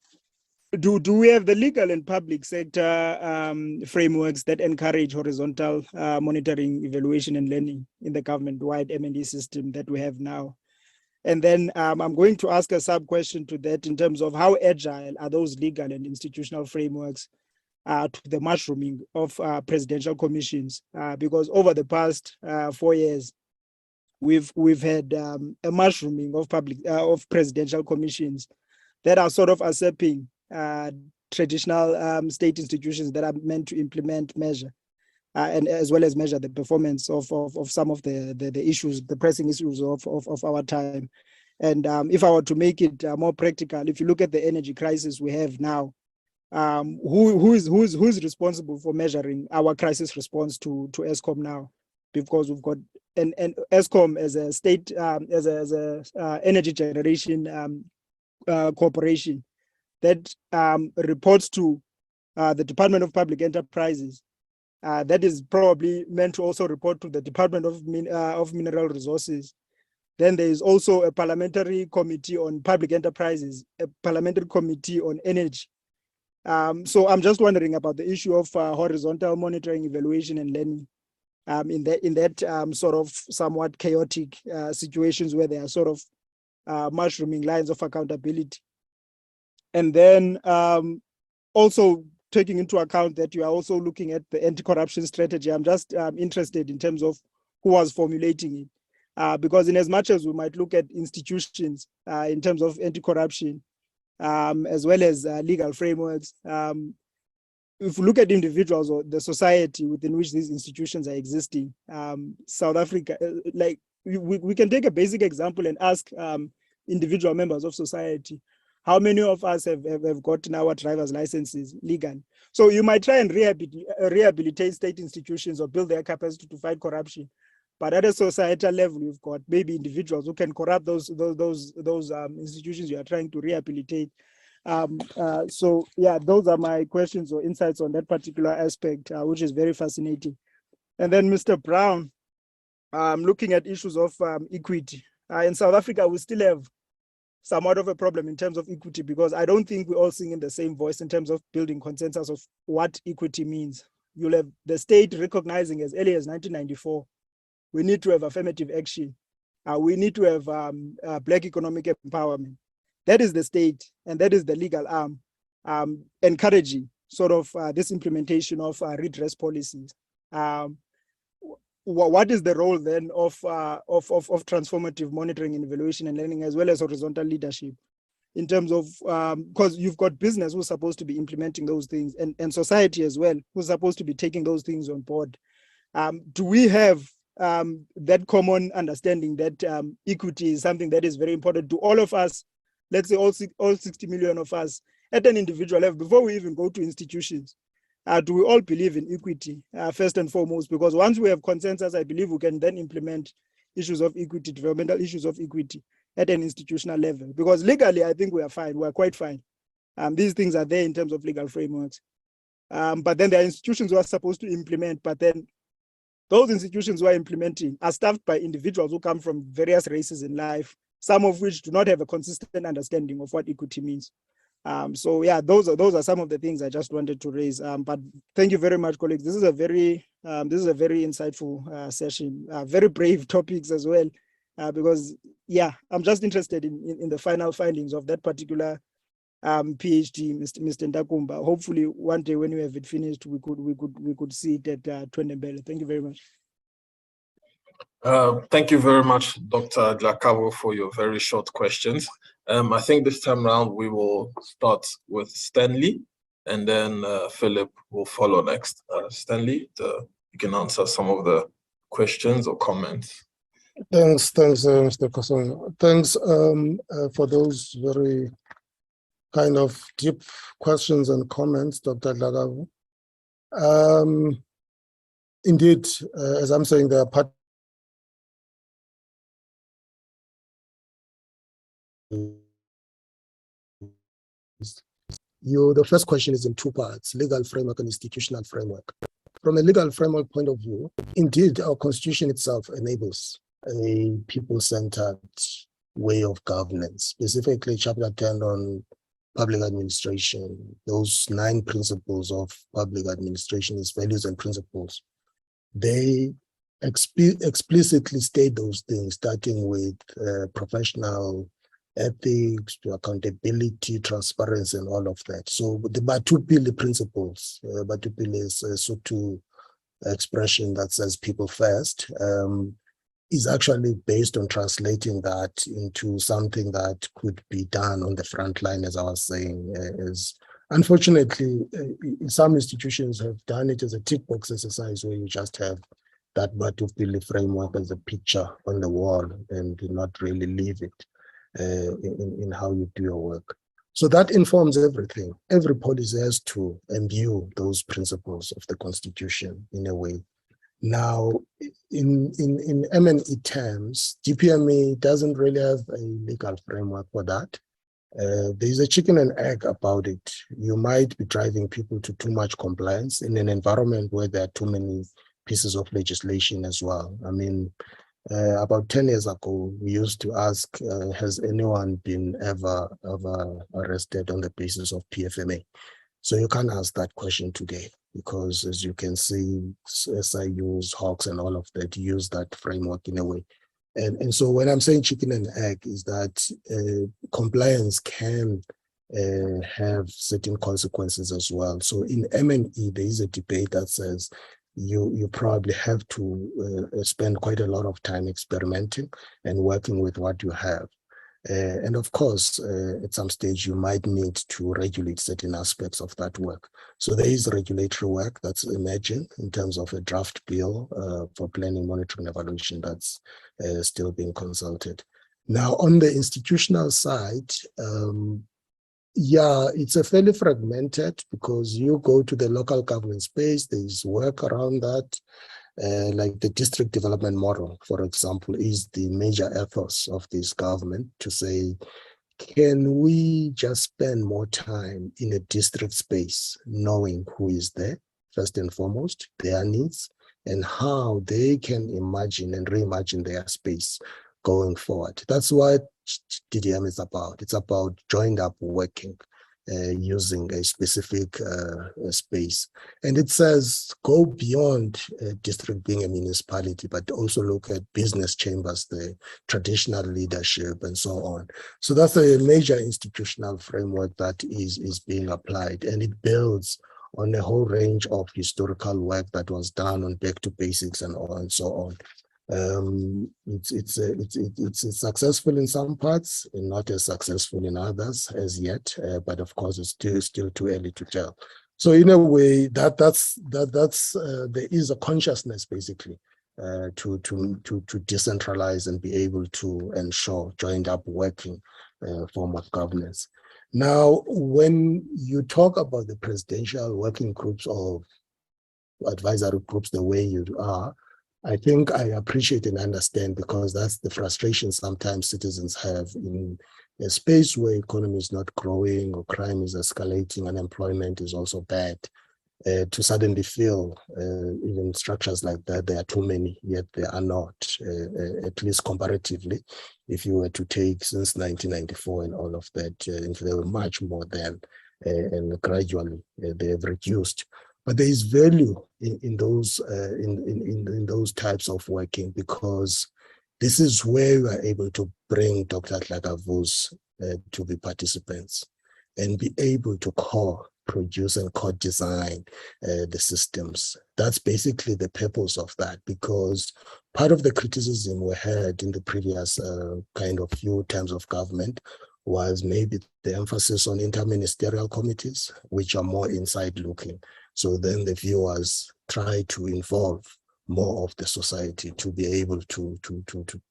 we have the legal and public sector frameworks that encourage horizontal monitoring, evaluation, and learning in the government-wide M&E system that we have now? And then I'm going to ask a sub-question to that in terms of how agile are those legal and institutional frameworks to the mushrooming of presidential commissions, because over the past 4 years, we've had a mushrooming of presidential commissions that are sort of usurping traditional state institutions that are meant to implement, measure, and as well as measure the performance of some of the issues, the pressing issues of our time. And if I were to make it more practical, if you look at the energy crisis we have now, who's responsible for measuring our crisis response to ESCOM now? Because we've got and ESCOM as a state as a energy generation corporation that reports to the Department of Public Enterprises. That is probably meant to also report to the Department of Mineral Resources. Then there is also a parliamentary committee on public enterprises, a parliamentary committee on energy. So I'm just wondering about the issue of horizontal monitoring, evaluation, and learning in that sort of somewhat chaotic situations where there are sort of mushrooming lines of accountability. And then also taking into account that you are also looking at the anti-corruption strategy, I'm just interested in terms of who was formulating it. Because in as much as we might look at institutions in terms of anti-corruption, as well as legal frameworks, if we look at individuals or the society within which these institutions are existing, South Africa, like we can take a basic example and ask individual members of society, how many of us have gotten our driver's licenses legally? So you might try and rehabilitate state institutions or build their capacity to fight corruption. But at a societal level, you've got maybe individuals who can corrupt those institutions you are trying to rehabilitate. So yeah, those are my questions or insights on that particular aspect, which is very fascinating. And then Mr. Brown, looking at issues of equity. In South Africa, we still have somewhat of a problem in terms of equity, because I don't think we all sing in the same voice in terms of building consensus of what equity means. You'll have the state recognizing as early as 1994, we need to have affirmative action. We need to have Black economic empowerment. That is the state, and that is the legal arm encouraging sort of this implementation of redress policies. What is the role then of transformative monitoring and evaluation and learning, as well as horizontal leadership, in terms of, because you've got business who's supposed to be implementing those things, and society as well, who's supposed to be taking those things on board. Do we have that common understanding that equity is something that is very important to all of us, let's say all 60 million of us at an individual level, before we even go to institutions? Do we all believe in equity first and foremost? Because once we have consensus, I believe we can then implement issues of equity, developmental issues of equity at an institutional level. Because legally, I think we are fine. We are quite fine. These things are there in terms of legal frameworks. But then there are institutions who are supposed to implement, but then those institutions who are implementing are staffed by individuals who come from various races in life, some of which do not have a consistent understanding of what equity means. So yeah, those are some of the things I just wanted to raise. But thank you very much, colleagues. This is a very insightful session. Very brave topics as well, because yeah, I'm just interested in the final findings of that particular PhD, Mr. Takumba. Hopefully, one day when we have it finished, we could see it at Twendembele. Thank you very much. Thank you very much, Dr. Dlakabo, for your very short questions. I think this time around we will start with Stanley, and then Philip will follow next. Stanley, you can answer some of the questions or comments. Thanks, Mr. Kosong. Thanks for those very kind of deep questions and comments, Dr. Dlakabo. Indeed, as I'm saying, there are part the first question is in two parts: legal framework and institutional framework. From a legal framework point of view, indeed, our constitution itself enables a people-centered way of governance, specifically Chapter 10 on public administration. Those 9 principles of public administration, its values and principles, they explicitly state those things, starting with professional ethics, to accountability, transparency, and all of that. So the Batupili principles, Batupili is a Sotho expression that says people first, is actually based on translating that into something that could be done on the front line, as I was saying. Unfortunately, some institutions have done it as a tick box exercise where you just have that Batupili framework as a picture on the wall and do not really leave it in how you do your work. So that informs everything. Every policy has to imbue those principles of the Constitution in a way. Now, in M&E terms, DPME doesn't really have a legal framework for that. There's a chicken and egg about it. You might be driving people to too much compliance in an environment where there are too many pieces of legislation as well. I mean, about 10 years ago, we used to ask, has anyone been ever arrested on the basis of PFMA? So you can't ask that question today, because as you can see, SIUs, Hawks, and all of that use that framework in a way. And so when I'm saying chicken and egg is that compliance can have certain consequences as well. So in M&E, there is a debate that says you probably have to spend quite a lot of time experimenting and working with what you have. And of course, at some stage, you might need to regulate certain aspects of that work. So there is regulatory work that's emerging in terms of a draft bill for planning, monitoring, evaluation that's still being consulted. Now, on the institutional side, yeah, it's a fairly fragmented, because you go to the local government space, there's work around that. Like the district development model, for example, is the major ethos of this government to say, can we just spend more time in a district space, knowing who is there, first and foremost, their needs, and how they can imagine and reimagine their space going forward. That's what DDM is about. It's about joined up working, using a specific space. And it says, go beyond district being a municipality, but also look at business chambers, the traditional leadership, and so on. So that's a major institutional framework that is being applied, and it builds on a whole range of historical work that was done on back to basics and so on. It's successful in some parts and not as successful in others as yet, but of course it's still too early to tell. So in a way, that's there is a consciousness basically to decentralize and be able to ensure joined up working form of governance. Now, when you talk about the presidential working groups or advisory groups the way you are, I think I appreciate and understand, because that's the frustration sometimes citizens have in a space where economy is not growing or crime is escalating, unemployment is also bad. To suddenly feel even structures like that, there are too many, yet there are not, at least comparatively. If you were to take since 1994 and all of that, if there were much more then, and gradually they have reduced. But there is value in those in those types of working, because this is where we are able to bring doctors like Avus to be participants and be able to co-produce and co-design the systems. That's basically the purpose of that, because part of the criticism we had in the previous kind of few terms of government was maybe the emphasis on interministerial committees, which are more inside looking. So then the viewers try to involve more of the society to be able to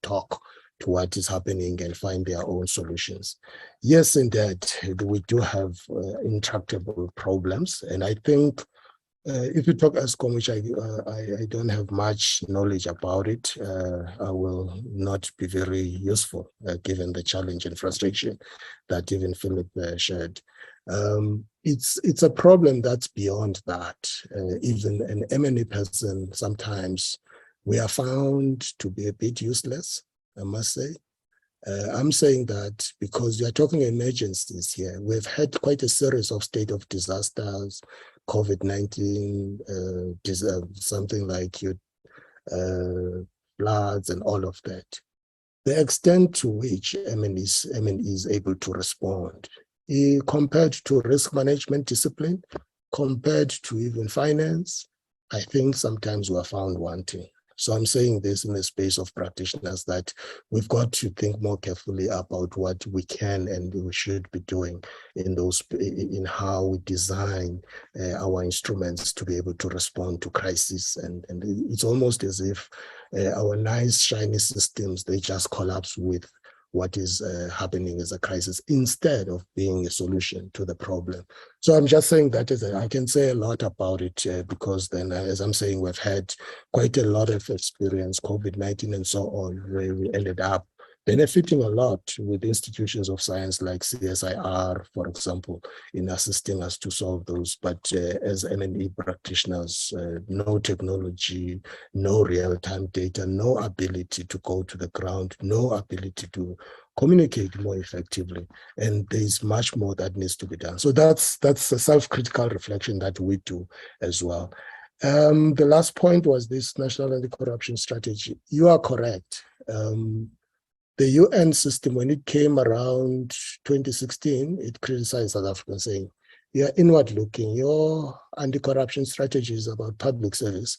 talk to what is happening and find their own solutions. Yes, indeed, we do have intractable problems. And I think if you talk ESCOM, which I don't have much knowledge about it, I will not be very useful given the challenge and frustration that even Philip shared. It's a problem that's beyond that. Even an M&E person, sometimes we are found to be a bit useless, I must say. I'm saying that because we are talking emergencies here. We've had quite a series of state of disasters, COVID-19, something like floods and all of that. The extent to which M&E is able to respond, compared to risk management discipline, compared to even finance, I think sometimes we are found wanting. So I'm saying this in the space of practitioners, that we've got to think more carefully about what we can and we should be doing in how we design our instruments to be able to respond to crisis. And it's almost as if our nice, shiny systems, they just collapse with what is happening as a crisis instead of being a solution to the problem. So I'm just saying that I can say a lot about it because then, as I'm saying, we've had quite a lot of experience, COVID-19 and so on, where we ended up benefiting a lot with institutions of science like CSIR, for example, in assisting us to solve those. But as M&E practitioners, no technology, no real-time data, no ability to go to the ground, no ability to communicate more effectively. And there's much more that needs to be done. So that's a self-critical reflection that we do as well. The last point was this national anti-corruption strategy. You are correct. The UN system, when it came around 2016, it criticized South Africa, saying, you're inward looking, your anti-corruption strategy is about public service.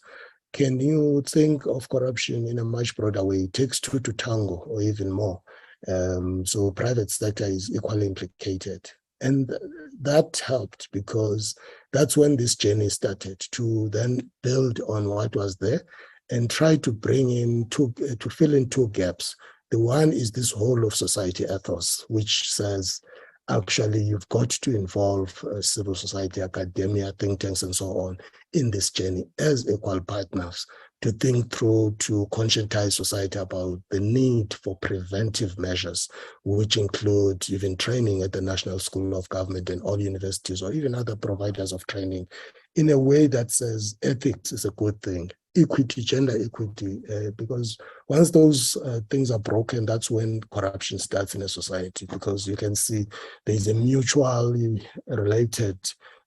Can you think of corruption in a much broader way? It takes two to tango or even more. So private sector is equally implicated. And that helped because that's when this journey started to then build on what was there and try to bring in to fill in two gaps. The one is this whole of society ethos, which says, actually, you've got to involve civil society, academia, think tanks, and so on in this journey as equal partners to think through, to conscientize society about the need for preventive measures, which include even training at the National School of Government and all universities or even other providers of training in a way that says ethics is a good thing. Equity, gender equity, because once those things are broken, that's when corruption starts in a society, because you can see there's a mutually related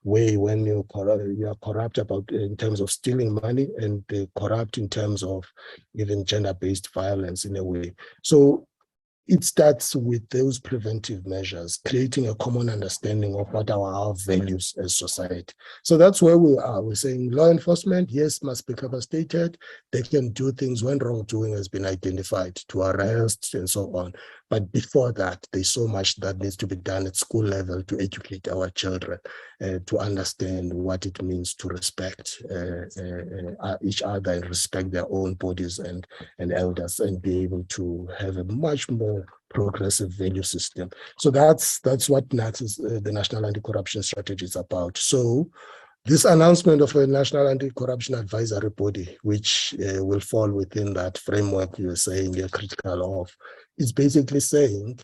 way when you are corrupt about in terms of stealing money and corrupt in terms of even gender-based violence in a way. So it starts with those preventive measures, creating a common understanding of what are our values as society. So that's where we are. We're saying law enforcement, yes, must be capacitated. They can do things when wrongdoing has been identified to arrest and so on. But before that, there's so much that needs to be done at school level to educate our children. to understand what it means to respect each other and respect their own bodies and elders, and be able to have a much more progressive value system. So that's what the National Anti-Corruption Strategy is about. So this announcement of a National Anti-Corruption Advisory Body, which will fall within that framework you were saying you're critical of, is basically saying,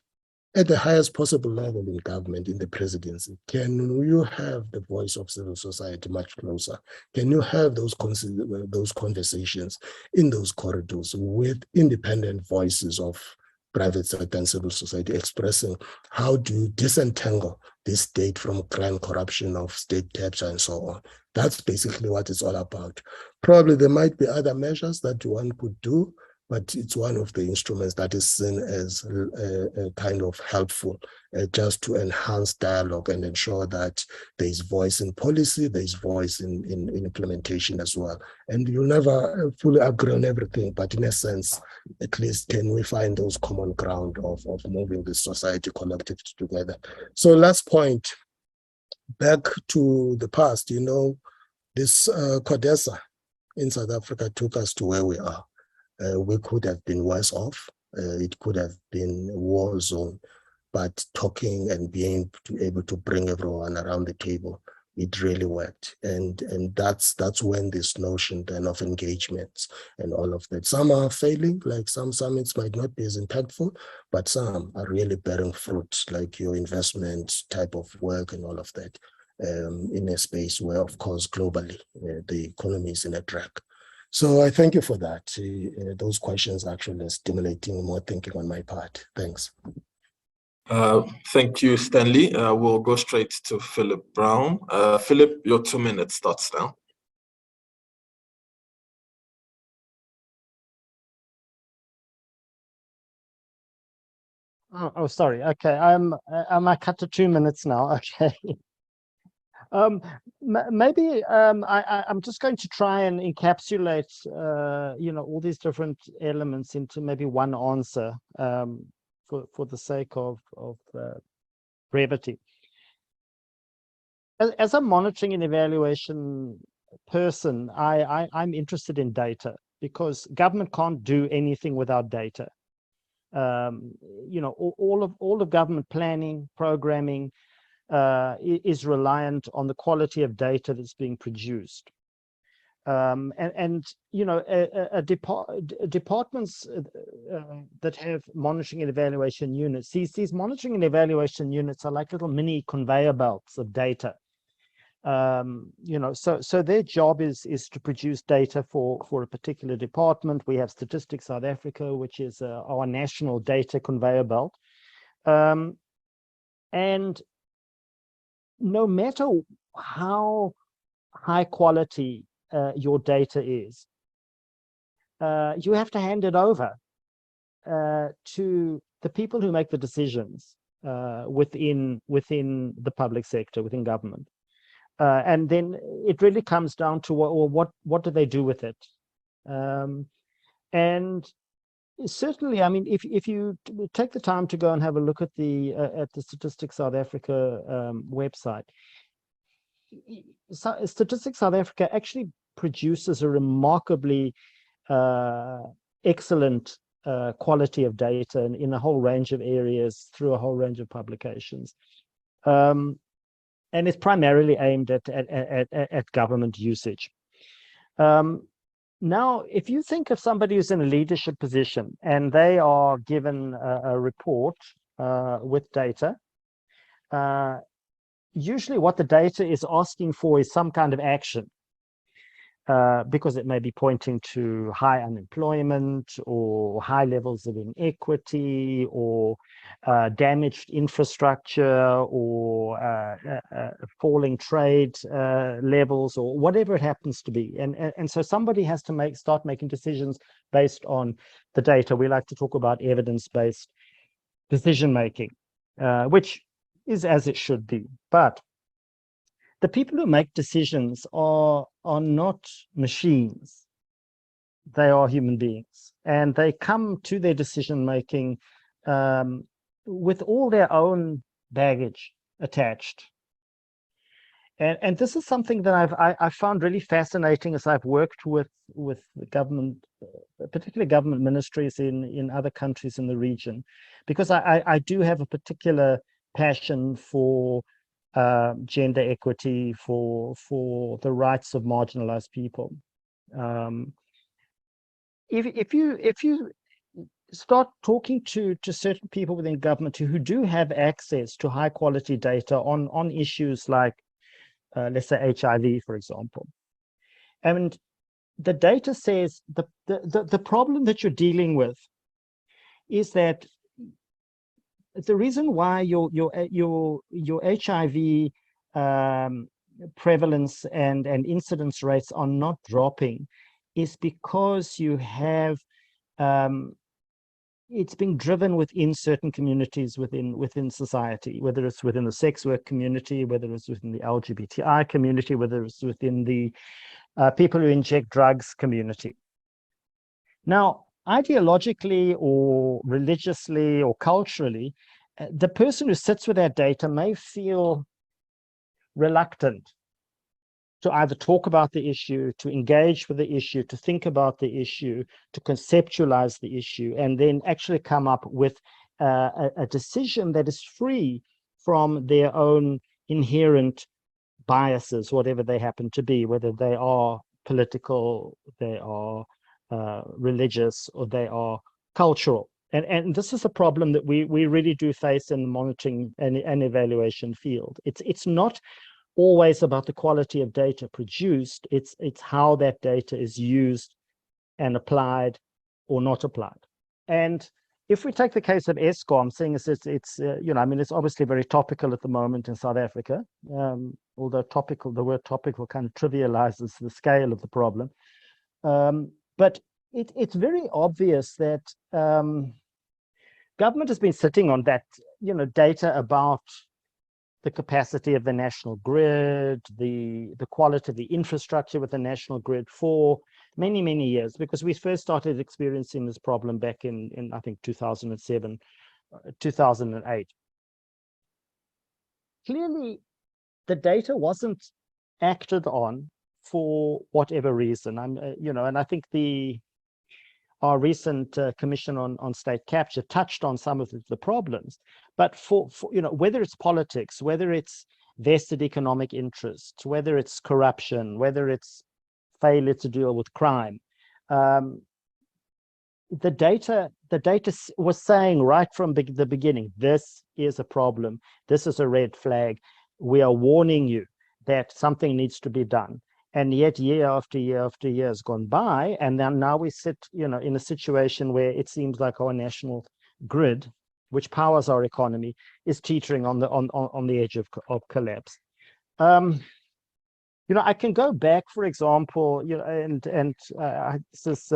at the highest possible level in government, in the presidency, can you have the voice of civil society much closer? Can you have those conversations in those corridors with independent voices of private sector and civil society expressing how do you disentangle this state from crime, corruption of state capture and so on? That's basically what it's all about. Probably there might be other measures that one could do, but it's one of the instruments that is seen as kind of helpful just to enhance dialogue and ensure that there is voice in policy, there is voice in implementation as well. And you'll never fully agree on everything, but in a sense, at least can we find those common ground of moving the society collective together. So last point, back to the past, you know, this CODESA in South Africa took us to where we are. We could have been worse off. It could have been a war zone, but talking and being able to bring everyone around the table, it really worked. And that's when this notion then of engagements and all of that. Some are failing, like some summits might not be as impactful, but some are really bearing fruit, like your investment type of work and all of that, in a space where, of course, globally, the economy is in a track. So I thank you for that. Those questions actually are stimulating more thinking on my part. Thanks. Thank you, Stanley. We'll go straight to Philip Brown. Philip, your 2 minutes starts now. Oh, sorry. Okay, I'm cut to 2 minutes now. Okay. Maybe I'm just going to try and encapsulate, you know, all these different elements into maybe one answer, for the sake of brevity. As a monitoring and evaluation person, I'm interested in data, because government can't do anything without data. You know, all of government planning, programming, is reliant on the quality of data that's being produced. And you know, departments that have monitoring and evaluation units, these monitoring and evaluation units are like little mini conveyor belts of data. You know, so their job is to produce data for a particular department. We have Statistics South Africa, which is our national data conveyor belt. And no matter how high quality your data is, you have to hand it over to the people who make the decisions within the public sector, within government. And then it really comes down to what do they do with it? And certainly, I mean, if you take the time to go and have a look at the Statistics South Africa website, Statistics South Africa actually produces a remarkably excellent quality of data in a whole range of areas through a whole range of publications, and it's primarily aimed at government usage. Now, if you think of somebody who's in a leadership position and they are given a report with data, usually what the data is asking for is some kind of action, because it may be pointing to high unemployment or high levels of inequity or damaged infrastructure or falling trade levels or whatever it happens to be. And so somebody has to start making decisions based on the data. We like to talk about evidence-based decision making, which is as it should be. But the people who make decisions are not machines. They are human beings, and they come to their decision making with all their own baggage attached. And this is something that I found really fascinating as I've worked with the government, particularly government ministries in other countries in the region, because I do have a particular passion for gender equity, for the rights of marginalized people. If you start talking to certain people within government who do have access to high quality data on issues like let's say HIV, for example. And the data says the problem that you're dealing with is that the reason why your HIV prevalence and incidence rates are not dropping is because you have it's being driven within certain communities within society, whether it's within the sex work community, whether it's within the LGBTI community, whether it's within the people who inject drugs community. Now, ideologically or religiously or culturally, the person who sits with that data may feel reluctant to either talk about the issue, to engage with the issue, to think about the issue, to conceptualize the issue, and then actually come up with a decision that is free from their own inherent biases, whatever they happen to be, whether they are political, they are religious, or they are cultural. And this is a problem that we really do face in the monitoring and evaluation field. It's not always about the quality of data produced, it's how that data is used and applied or not applied. And if we take the case of Eskom, seeing as it's you know, I mean, it's obviously very topical at the moment in South Africa, although topical, the word topical kind of trivializes the scale of the problem. But it's very obvious that government has been sitting on that, you know, data about the capacity of the national grid, the quality of the infrastructure with the national grid for many, many years, because we first started experiencing this problem back in I think 2007, 2008. Clearly, the data wasn't acted on for whatever reason. You know, and I think our recent commission on state capture touched on some of the problems, but for you know, whether it's politics, whether it's vested economic interests, whether it's corruption, whether it's failure to deal with crime, the data was saying right from the beginning, this is a problem, this is a red flag, we are warning you that something needs to be done. And yet year after year after year has gone by, and then now we sit, you know, in a situation where it seems like our national grid, which powers our economy, is teetering on the edge of collapse. You know, I can go back, for example, you know, and this is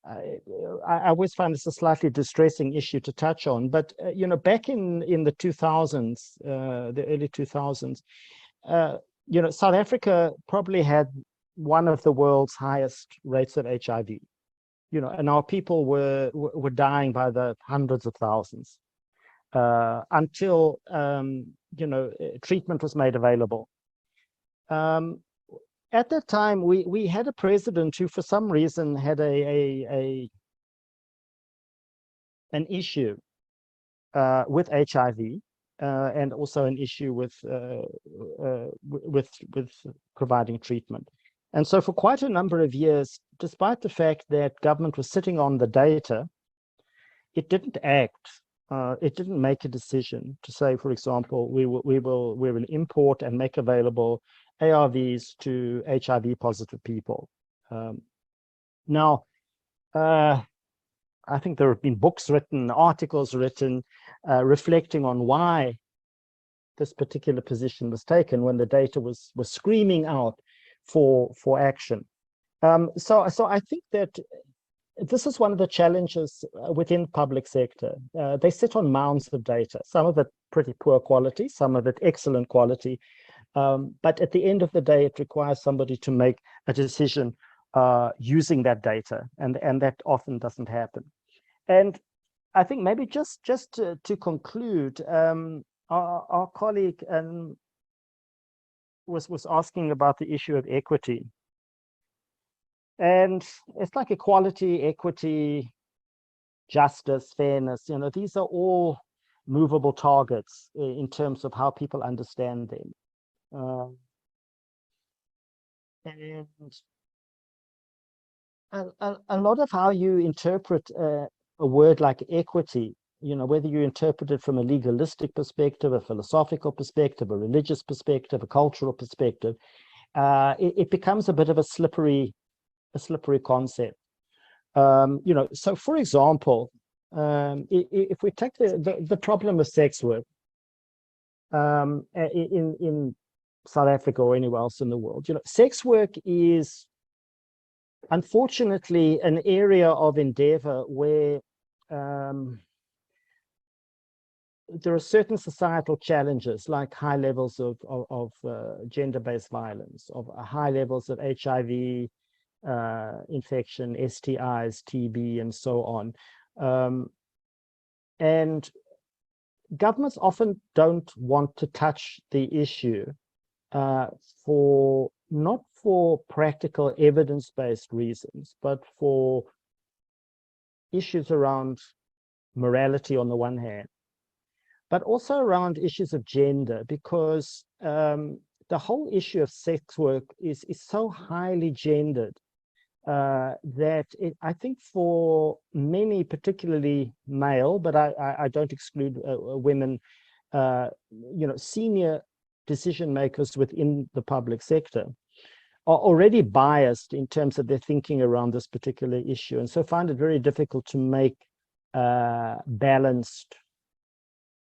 I always find this a slightly distressing issue to touch on, but you know, back in the 2000s, the early 2000s. You know, South Africa probably had one of the world's highest rates of HIV, you know, and our people were dying by the hundreds of thousands until, you know, treatment was made available. At that time, we had a president who, for some reason, had an issue with HIV. And also an issue with providing treatment. And so for quite a number of years, despite the fact that government was sitting on the data, it didn't act. It didn't make a decision to say, for example, we will import and make available ARVs to HIV positive people. Now, I think there have been books written, articles written, reflecting on why this particular position was taken when the data was screaming out for action. So I think that this is one of the challenges within public sector. They sit on mounds of data, some of it pretty poor quality, some of it excellent quality. But at the end of the day, it requires somebody to make a decision using that data, and that often doesn't happen. And I think maybe just to conclude, our colleague was asking about the issue of equity. And it's like equality, equity, justice, fairness, you know, these are all movable targets in terms of how people understand them. And a lot of how you interpret a word like equity, you know, whether you interpret it from a legalistic perspective, a philosophical perspective, a religious perspective, a cultural perspective, it becomes a bit of a slippery concept. You know, so for example, if we take the problem of sex work in South Africa or anywhere else in the world, you know, sex work is unfortunately an area of endeavor where there are certain societal challenges like high levels of gender-based violence, of high levels of HIV infection, STIs, TB, and so on. And governments often don't want to touch the issue not for practical evidence-based reasons, but for issues around morality on the one hand, but also around issues of gender, because the whole issue of sex work is so highly gendered that I think for many, particularly male, but I don't exclude women, you know, senior decision makers within the public sector are already biased in terms of their thinking around this particular issue, and so find it very difficult to make balanced,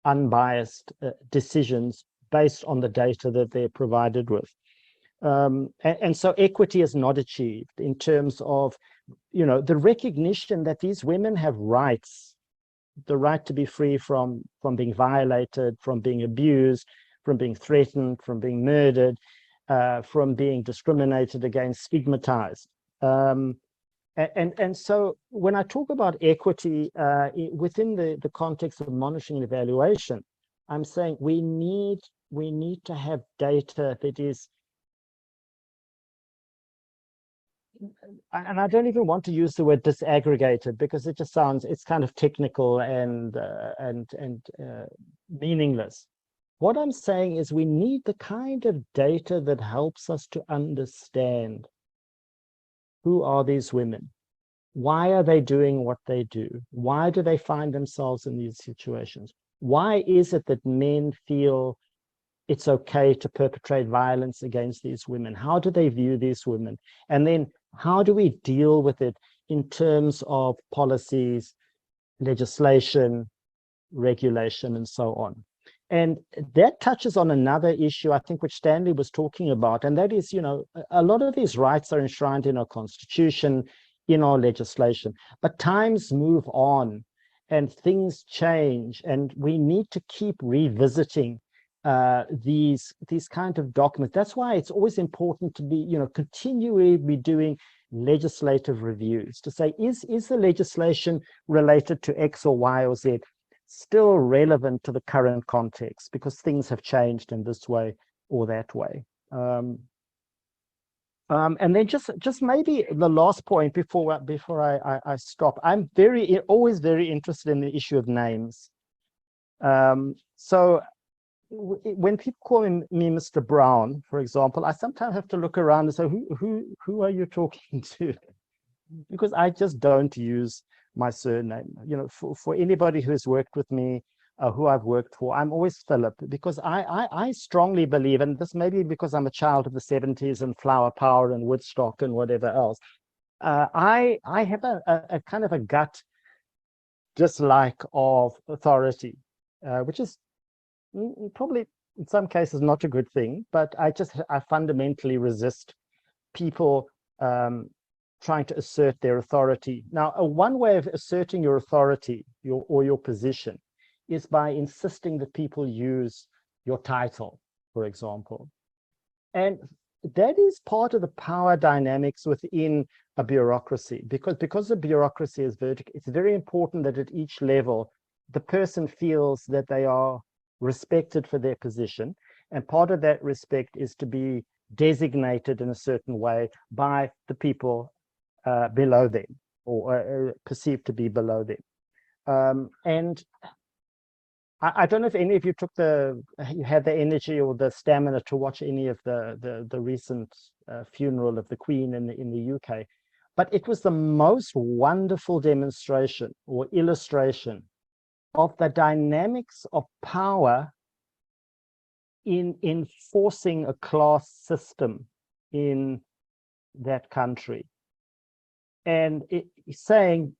unbiased decisions based on the data that they're provided with. And so equity is not achieved in terms of, you know, the recognition that these women have rights, the right to be free from being violated, from being abused, from being threatened, from being murdered, from being discriminated against, stigmatized. And so when I talk about equity within the context of monitoring and evaluation, I'm saying we need to have data that is, and I don't even want to use the word disaggregated because it just sounds, it's kind of technical and meaningless. What I'm saying is we need the kind of data that helps us to understand who are these women? Why are they doing what they do? Why do they find themselves in these situations? Why is it that men feel it's okay to perpetrate violence against these women? How do they view these women? And then how do we deal with it in terms of policies, legislation, regulation, and so on? And that touches on another issue, I think, which Stanley was talking about, and that is, you know, a lot of these rights are enshrined in our constitution, in our legislation, but times move on and things change, and we need to keep revisiting these kind of documents. That's why it's always important to be, you know, continually be doing legislative reviews to say, is the legislation related to X or Y or Z still relevant to the current context, because things have changed in this way or that way. And then just maybe the last point before I stop, I'm always very interested in the issue of names. So when people call me Mr. Brown, for example, I sometimes have to look around and say, who are you talking to? Because I just don't use my surname. You know, for anybody who has worked with me, who I've worked for, I'm always Philip, because I strongly believe, and this may be because I'm a child of the 70s and flower power and Woodstock and whatever else, I have a kind of a gut dislike of authority, which is probably in some cases not a good thing, but I fundamentally resist people trying to assert their authority. Now, one way of asserting your authority or your position is by insisting that people use your title, for example. And that is part of the power dynamics within a bureaucracy, because the bureaucracy is vertical. It's very important that at each level, the person feels that they are respected for their position, And part of that respect is to be designated in a certain way by the people below them, or perceived to be below them. And I don't know if any of you you had the energy or the stamina to watch any of the recent funeral of the Queen in the UK, but it was the most wonderful demonstration or illustration of the dynamics of power in enforcing a class system in that country. And it's saying,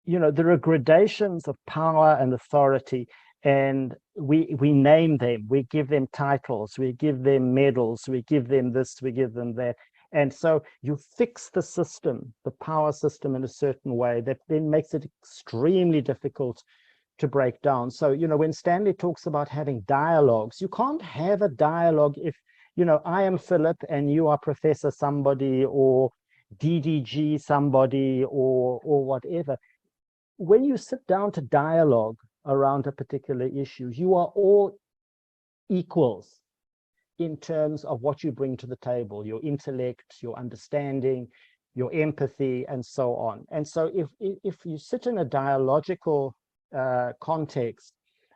you know, there are gradations of power and authority, and we name them, we give them titles, we give them medals, we give them this, we give them that. And so you fix the system, the power system, in a certain way that then makes it extremely difficult to break down. So, you know, when Stanley talks about having dialogues, you can't have a dialogue if, you know, I am Philip and you are Professor somebody, or DDG somebody, or whatever. When you sit down to dialogue around a particular issue, you are all equals in terms of what you bring to the table, your intellect, your understanding, your empathy, and so on. And so if you sit in a dialogical context,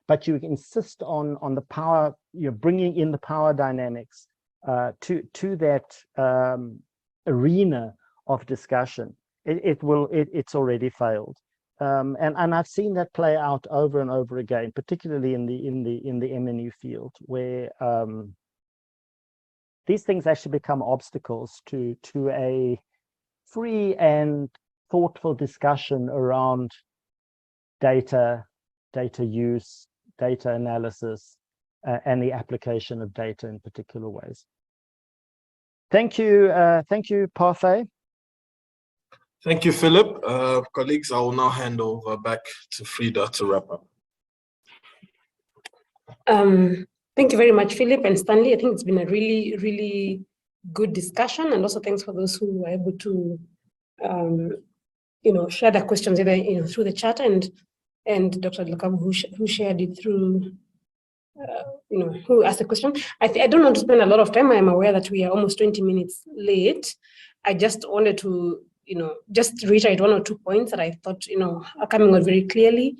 but you insist on the power, you're bringing in the power dynamics to that arena of discussion, it's already failed. And I've seen that play out over and over again, particularly in the M&U field, where these things actually become obstacles to a free and thoughtful discussion around data use, data analysis, and the application of data in particular ways. Thank you, Parthay. Thank you, Philip. Colleagues, I will now hand over back to Frida to wrap up. Thank you very much, Philip and Stanley. I think it's been a really, really good discussion, and also thanks for those who were able to, you know, share their questions either, you know, through the chat, and Dr. Takumba who shared it through, you know, who asked the question. I don't want to spend a lot of time. I am aware that we are almost 20 minutes late. I just wanted to, you know, just reiterate one or two points that I thought, you know, are coming out very clearly.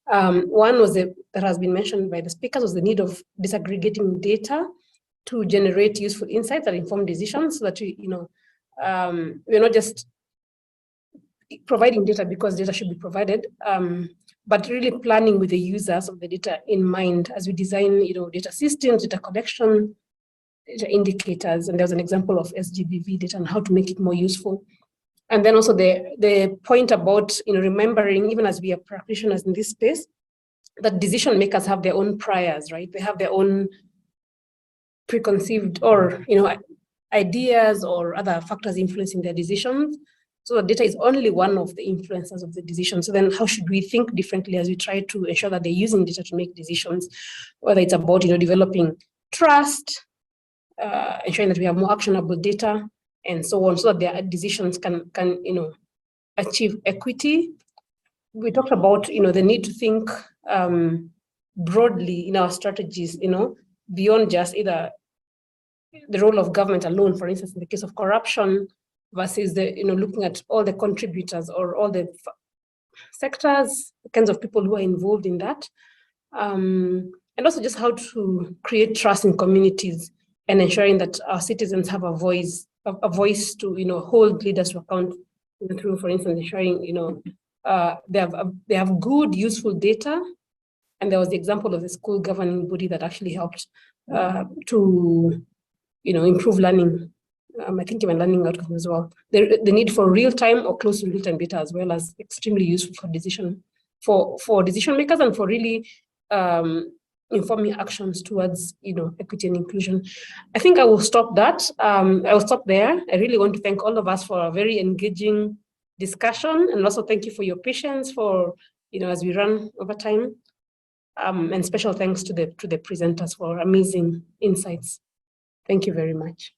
One was that has been mentioned by the speakers, was the need of disaggregating data to generate useful insights that inform decisions, so that we, you know, we're not just providing data because data should be provided, but really planning with the users of the data in mind as we design, you know, data systems, data collection, data indicators. And there was an example of SGBV data and how to make it more useful. And then also the point about, you know, remembering, even as we are practitioners in this space, that decision makers have their own priors, right? They have their own preconceived or, you know, ideas or other factors influencing their decisions. So the data is only one of the influencers of the decision. So then how should we think differently as we try to ensure that they're using data to make decisions, whether it's about, you know, developing trust, ensuring that we have more actionable data, and so on, so that their decisions can you know, achieve equity. We talked about, you know, the need to think broadly in our strategies, you know, beyond just either the role of government alone, for instance, in the case of corruption, versus the, you know, looking at all the contributors or all the sectors, the kinds of people who are involved in that, and also just how to create trust in communities and ensuring that our citizens have a voice to, you know, hold leaders to account through, for instance, ensuring, you know, they have good, useful data. And there was the example of the school governing body that actually helped to, you know, improve learning. I think even learning outcomes as well. The need for real-time or close to real-time data as well as extremely useful for decision makers and for really informing actions towards, you know, equity and inclusion. I think I will stop that. I will stop there. I really want to thank all of us for a very engaging discussion, and also thank you for your patience for, you know, as we run over time. And special thanks to the presenters for amazing insights. Thank you very much.